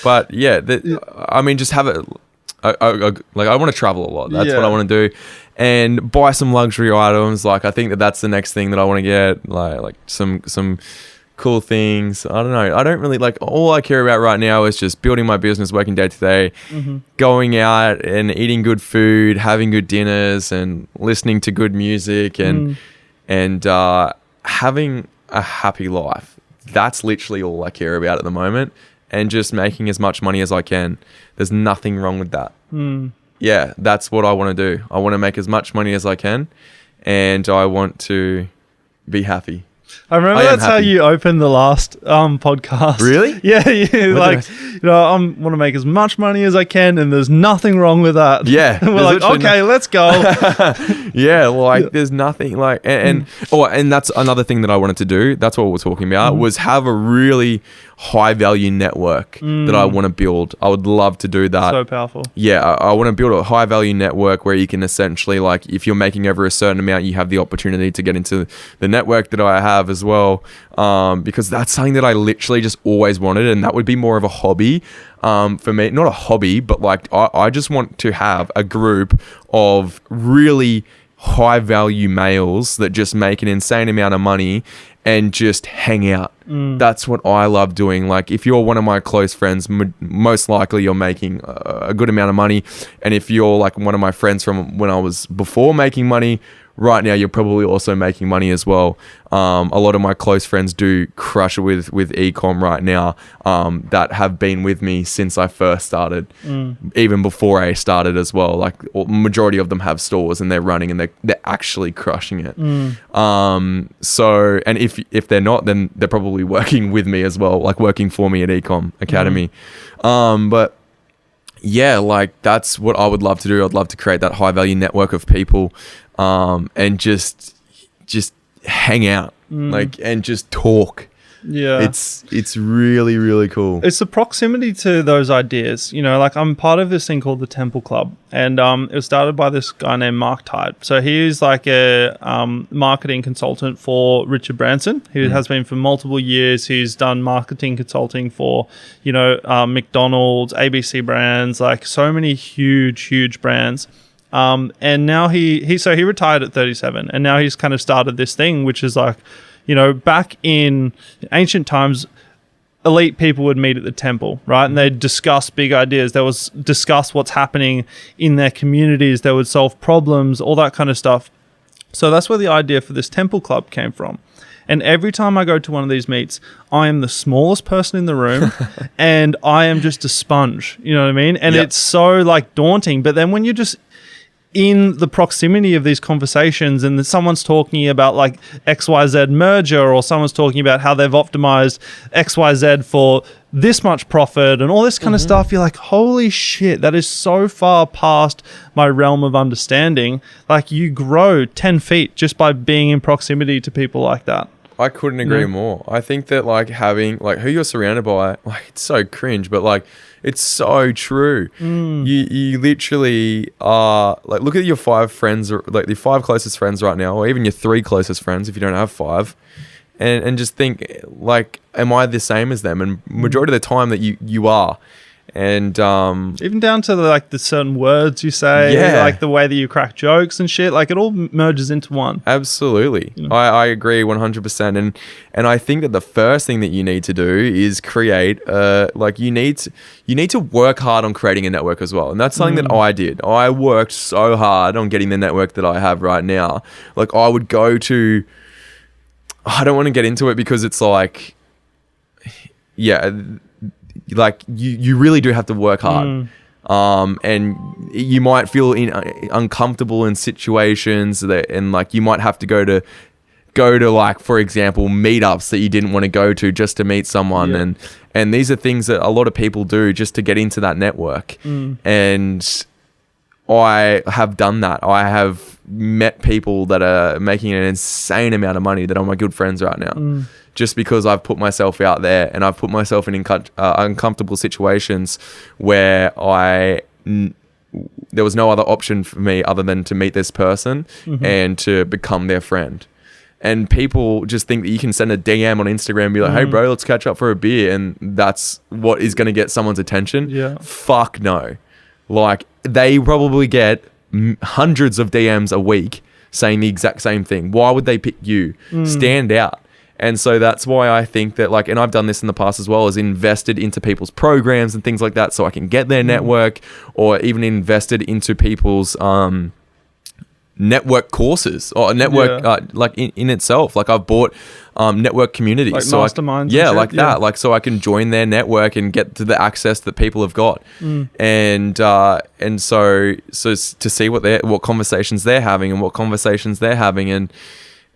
But yeah, I mean, just have it. Like, I want to travel a lot. That's what I want to do, and buy some luxury items. Like, I think that's the next thing that I want to get. Like some cool things. I don't know. I don't really like. All I care about right now is just building my business, working day to day, going out and eating good food, having good dinners, and listening to good music, and having a happy life. That's literally all I care about at the moment, and just making as much money as I can. There's nothing wrong with that. Yeah, that's what I want to do. I want to make as much money as I can, and I want to be happy. I remember I am that's how happy. you opened the last podcast. Really? Yeah, like, I want to make as much money as I can, and there's nothing wrong with that. Yeah, And we're there's like, literally okay, let's go. Yeah, like there's nothing like and that's another thing that I wanted to do. That's what we're talking about was have a really high value network that I want to build. I would love to do that. So powerful. Yeah, I want to build a high value network where you can essentially, like, if you're making over a certain amount, you have the opportunity to get into the network that I have as well. Because that's something that I literally just always wanted, and that would be more of a hobby for me. Not a hobby, but like I just want to have a group of really high value males that just make an insane amount of money and just hang out. That's what I love doing. Like, if you're one of my close friends, most likely you're making a good amount of money. And if you're like one of my friends from when I was before making money, right now you're probably also making money as well. A lot of my close friends do crush it with eComm right now, that have been with me since I first started, even before I started as well. Like, majority of them have stores and they're running and they're actually crushing it. So, and if they're not, then they're probably working with me as well, like working for me at eComm Academy. But yeah, like that's what I would love to do. I'd love to create that high value network of people, and just hang out, like, and just talk. Yeah. It's really, really cool. It's the proximity to those ideas. Like, I'm part of this thing called the Temple Club, and it was started by this guy named Mark Tide. So he's like a marketing consultant for Richard Branson. He has been for multiple years. He's done marketing consulting for, McDonald's, ABC brands, like so many huge brands. And now he retired at 37, and now he's kind of started this thing, which is like, back in ancient times, elite people would meet at the temple, right? And they'd discuss big ideas. They would discuss what's happening in their communities. They would solve problems, all that kind of stuff. So that's where the idea for this temple club came from. And every time I go to one of these meets, I am the smallest person in the room and I am just a sponge. You know what I mean? And it's so like daunting. But then when you're just in the proximity of these conversations and someone's talking about like XYZ merger, or someone's talking about how they've optimized XYZ for this much profit and all this kind of stuff, you're like, holy shit, that is so far past my realm of understanding. Like, you grow 10 feet just by being in proximity to people like that. I couldn't agree more. I think that like having like who you're surrounded by, like, it's so cringe, but like it's so true. You literally are like, look at your 5 friends, or like your 5 closest friends right now, or even your 3 closest friends if you don't have 5, and just think like, am I the same as them? And majority of the time that you are. And even down to the certain words you say, like the way that you crack jokes and shit, like it all merges into one. Absolutely. I agree 100%. And I think that the first thing that you need to do is create like you need to work hard on creating a network as well. And that's something that I did. I worked so hard on getting the network that I have right now. Like, I would go to, I don't want to get into it because it's like, like you really do have to work hard. And you might feel uncomfortable in situations and like you might have to go to like, for example, meetups that you didn't want to go to just to meet someone. And these are things that a lot of people do just to get into that network. And I have done that. I have met people that are making an insane amount of money that are my good friends right now. Just because I've put myself out there and I've put myself in uncomfortable situations where there was no other option for me other than to meet this person and to become their friend. And people just think that you can send a DM on Instagram and be like, hey bro, let's catch up for a beer, and that's what is going to get someone's attention. Fuck no. Like, they probably get hundreds of DMs a week saying the exact same thing. Why would they pick you? Stand out. And so that's why I think that, like, and I've done this in the past as well, is invested into people's programs and things like that so I can get their network, or even invested into people's network courses or network like in itself. Like, I've bought network communities, like so masterminds, like that, like, so I can join their network and get to the access that people have got. And so to see what conversations they're having and what conversations they're having,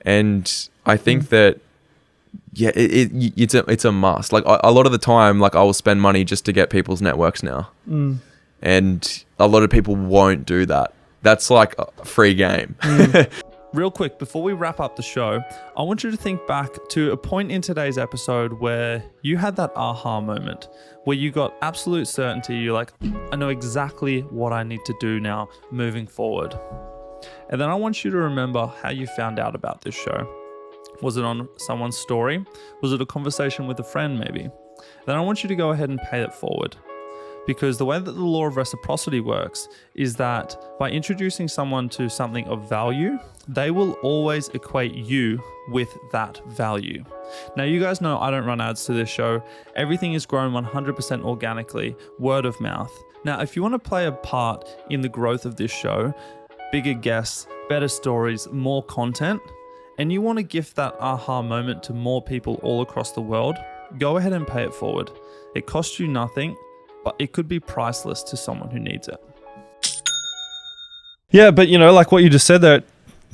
and I think that yeah, it's a must. Like a lot of the time, like I will spend money just to get people's networks now, and a lot of people won't do that. That's like a free game. Real quick, before we wrap up the show, I want you to think back to a point in today's episode where you had that aha moment, where you got absolute certainty. You're like, I know exactly what I need to do now moving forward. And then I want you to remember how you found out about this show. Was it on someone's story? Was it a conversation with a friend maybe? Then I want you to go ahead and pay it forward. Because the way that the law of reciprocity works is that by introducing someone to something of value, they will always equate you with that value. Now, you guys know I don't run ads to this show. Everything is grown 100% organically, word of mouth. Now, if you want to play a part in the growth of this show, bigger guests, better stories, more content, and you want to gift that aha moment to more people all across the world, go ahead and pay it forward. It costs you nothing, but it could be priceless to someone who needs it. Yeah, but like what you just said there, it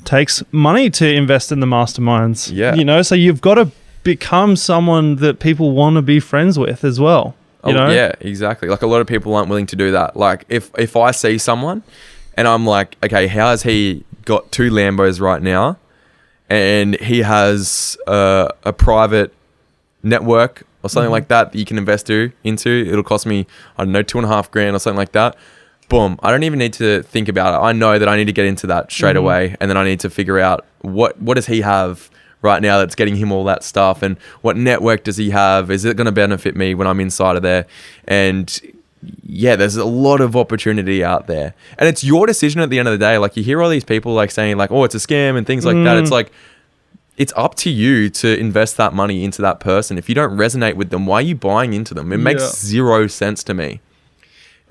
takes money to invest in the masterminds. Yeah. So you've got to become someone that people want to be friends with as well. You know? Yeah, exactly. Like a lot of people aren't willing to do that. Like if I see someone and I'm like, okay, how has he got 2 Lambos right now? And he has a private network or something like that you can invest into. It'll cost me, I don't know, $2,500 or something like that. Boom. I don't even need to think about it. I know that I need to get into that straight away. And then I need to figure out what does he have right now that's getting him all that stuff, and what network does he have? Is it going to benefit me when I'm inside of there? And yeah, there's a lot of opportunity out there, and it's your decision at the end of the day. Like you hear all these people like saying like, oh, it's a scam and things like that. It's like, it's up to you to invest that money into that person. If you don't resonate with them, why are you buying into them? It makes 0 sense to me.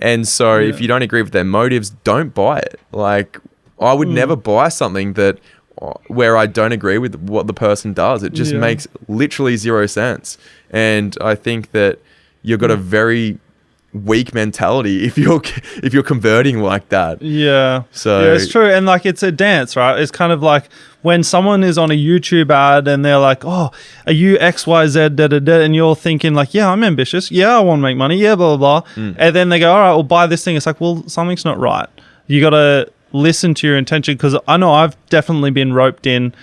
And so if you don't agree with their motives, don't buy it. Like I would never buy something where I don't agree with what the person does. It just makes literally 0 sense. And I think that you've got a very weak mentality if you're converting like that. So it's true. And like it's a dance, right? It's kind of like when someone is on a YouTube ad and they're like, oh, are you XYZ da da da, and you're thinking like, yeah, I'm ambitious, yeah, I want to make money, yeah, blah blah blah, and then they go, all right, well, buy this thing. It's like, well, something's not right. You got to listen to your intention, because I know I've definitely been roped in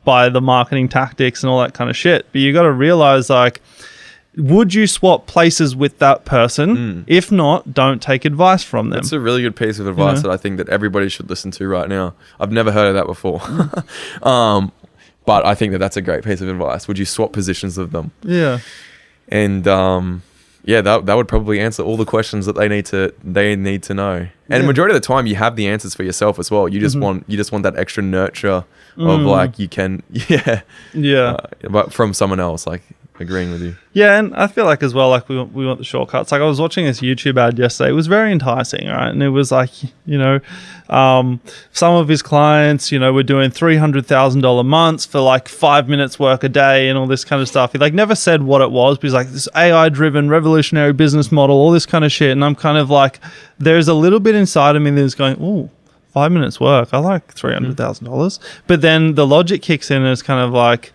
by the marketing tactics and all that kind of shit, but you got to realize, like, would you swap places with that person? If not, don't take advice from them. That's a really good piece of advice that I think that everybody should listen to right now. I've never heard of that before. But I think that that's a great piece of advice. Would you swap positions with them? Yeah. And that would probably answer all the questions that they need to know. And the majority of the time you have the answers for yourself as well. You just want that extra nurture of like, you can but from someone else, like, agreeing with you. Yeah, and I feel like as well, like we want the shortcuts. Like I was watching this YouTube ad yesterday. It was very enticing, right? And it was like, some of his clients, were doing $300,000 months for like 5 minutes work a day and all this kind of stuff. He like never said what it was, but he's like, this AI-driven revolutionary business model, all this kind of shit. And I'm kind of like, there's a little bit inside of me that's going, ooh, 5 minutes work. I like $300,000. But then the logic kicks in and it's kind of like,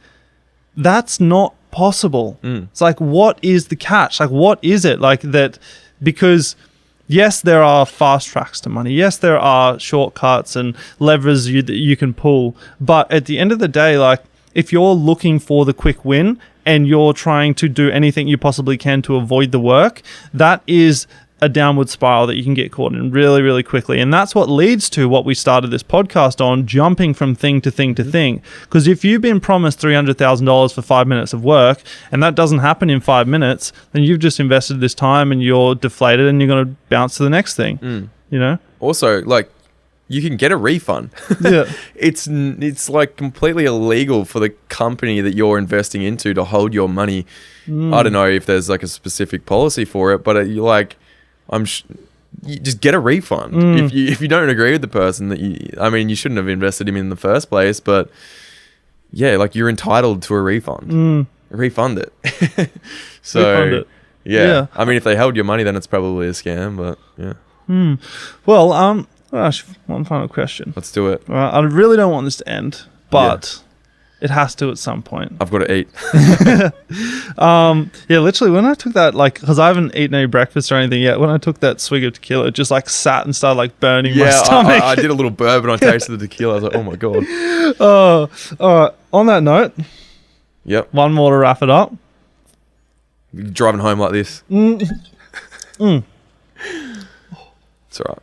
that's not possible. It's like, what is the catch? Like, what is it like that? Because yes, there are fast tracks to money. Yes, there are shortcuts and levers that you can pull. But at the end of the day, like, if you're looking for the quick win and you're trying to do anything you possibly can to avoid the work, that is a downward spiral that you can get caught in really, really quickly. And that's what leads to what we started this podcast on, jumping from thing to thing to thing. Because if you've been promised $300,000 for 5 minutes of work and that doesn't happen in 5 minutes, then you've just invested this time and you're deflated and you're going to bounce to the next thing. Also, like, you can get a refund. It's like completely illegal for the company that you're investing into to hold your money. I don't know if there's like a specific policy for it, but you're like, you just get a refund. If you don't agree with the person that you shouldn't have invested him in the first place, but yeah, like, you're entitled to a refund. Refund it. So Refund it. Yeah. I mean, if they held your money, then it's probably a scam, but yeah. Well, one final question. Let's do it. I really don't want this to end, but It has to at some point. I've got to eat. Yeah, literally when I took that, like, because I haven't eaten any breakfast or anything yet, when I took that swig of tequila, it just like sat and started like burning my stomach. I did a little bourbon. I tasted the tequila. I was like, oh my God. Oh, all right. On that note, Yep. one more to wrap it up. Driving home like this. It's all right.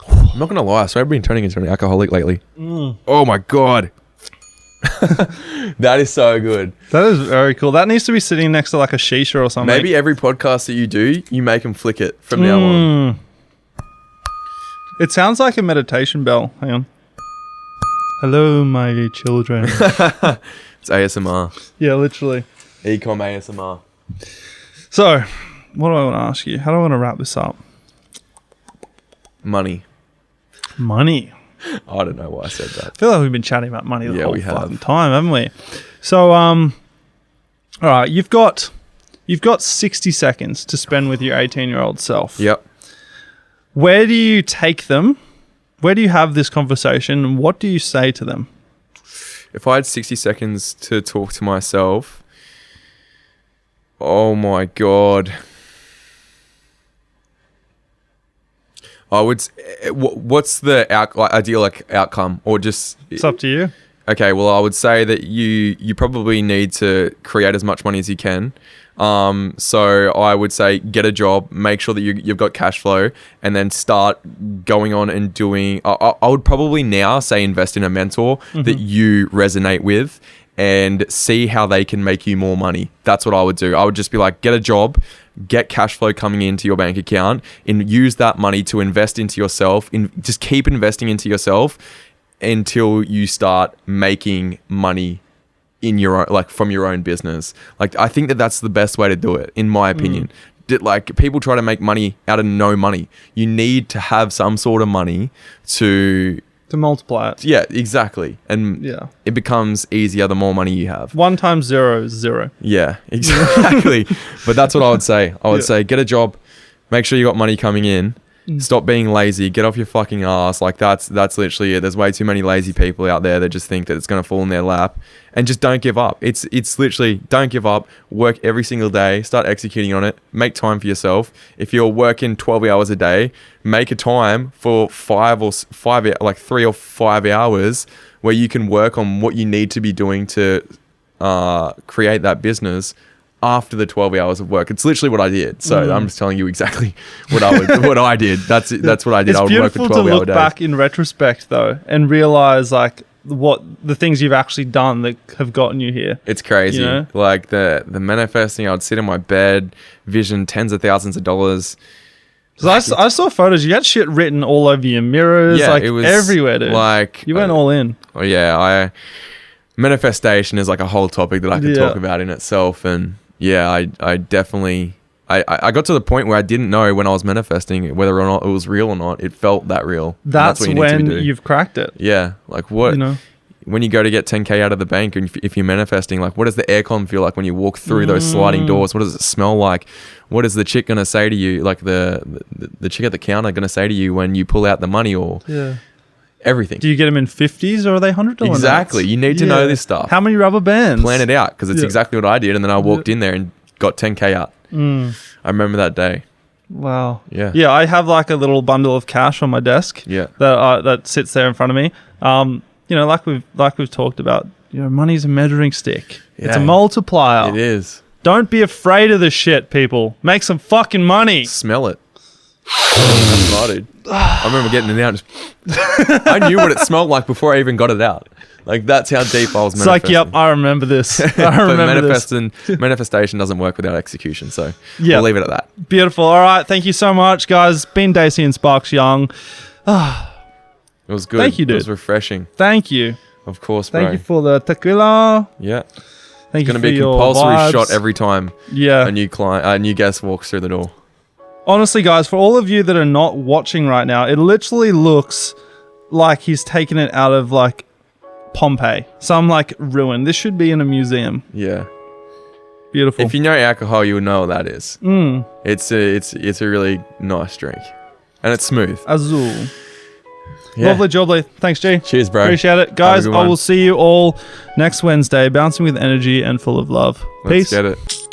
I'm not going to lie. So I've been turning into an alcoholic lately. Oh my God. That is so good. That is very cool. That needs to be sitting next to like a shisha or something. Maybe every podcast that you do, you make them flick it from now on. It sounds like a meditation bell. Hang on. Hello, my children. It's ASMR. Yeah, literally. eComm ASMR. So, what do I want to ask you? How do I want to wrap this up? Money. Money. I don't know why I said that. I feel like we've been chatting about money the whole we have. fucking time, haven't we? So, all right, you've got 60 seconds to spend with your 18-year-old self. Yep. Where do you take them? Where do you have this conversation? And what do you say to them? If I had 60 seconds to talk to myself, oh my God. I would. What's the ideal outcome, or just? It's up to you. Okay, well, I would say that you probably need to create as much money as you can. So I would say get a job, make sure that you've got cash flow, and then start going on and doing. I would probably now say invest in a mentor that you resonate with, and see how they can make you more money. That's what I would do. I would just be like, get a job, get cash flow coming into your bank account, and use that money to invest into yourself. Just keep investing into yourself until you start making money in your own, like from your own business. Like, I think that's the best way to do it, in my opinion. Like, people try to make money out of no money. You need to have some sort of money to multiply it. Yeah, exactly. And it becomes easier the more money you have. 1 times 0 is 0. Yeah, exactly. But that's what I would say. I would say get a job, make sure you got money coming in, stop being lazy, get off your fucking ass. Like, that's literally it. There's way too many lazy people out there that just think that it's going to fall in their lap, and just don't give up. It's literally, don't give up, work every single day, start executing on it, make time for yourself. If you're working 12 hours a day, make a time for 3 or 5 hours where you can work on what you need to be doing to create that business after the 12 hours of work. It's literally what I did. So I'm just telling you exactly what I did. That's what I did. It's I would work for 12 hour days. beautiful to look back in retrospect though, and realize like what the things you've actually done that have gotten you here. It's crazy. You know? Like the manifesting, I would sit in my bed, vision tens of thousands of dollars. I saw photos. You had shit written all over your mirrors, like it was everywhere, dude. Like, you went all in. Oh yeah, manifestation is like a whole topic that I could talk about in itself. And yeah, I definitely I got to the point where I didn't know when I was manifesting whether or not it was real or not. It felt that real. That's what when you've cracked it. Yeah, like what? You know? When you go to get 10K out of the bank, and if you're manifesting, like, what does the aircon feel like when you walk through those sliding doors? What does it smell like? What is the chick gonna say to you? Like the chick at the counter gonna say to you when you pull out the money, or everything? Do you get them in 50s or are they $100? Exactly. Notes? You need to know this stuff. How many rubber bands? Plan it out, because it's exactly what I did. And then I walked in there and got 10K out. I remember that day. Wow. Yeah. Yeah, I have like a little bundle of cash on my desk. Yeah. That sits there in front of me. You know, like we've talked about, you know, money's a measuring stick. Yeah. It's a multiplier. It is. Don't be afraid of the shit, people. Make some fucking money. Smell it. That's what I did. I remember getting it out. I knew what it smelled like before I even got it out. Like, that's how deep I was manifesting. It's like, yep, I remember this. I remember this. Manifestation doesn't work without execution. So we'll leave it at that. Beautiful. All right. Thank you so much, guys. Been Daecian Sparks Young. It was good. Thank you, dude. It was refreshing. Thank you. Of course, bro. Thank you for the tequila. Yeah. Thank it's going to be a compulsory shot every time a new guest walks through the door. Honestly, guys, for all of you that are not watching right now, it literally looks like he's taken it out of like Pompeii. Some like ruin. This should be in a museum. Yeah. Beautiful. If you know alcohol, you would know what that is. It's a really nice drink. And it's smooth. Azul. Yeah. Lovely jubbly. Thanks, G. Cheers, bro. Appreciate it. Have a Guys, good I one. will see you all next Wednesday, bouncing with energy and full of love. Let's Peace. get it.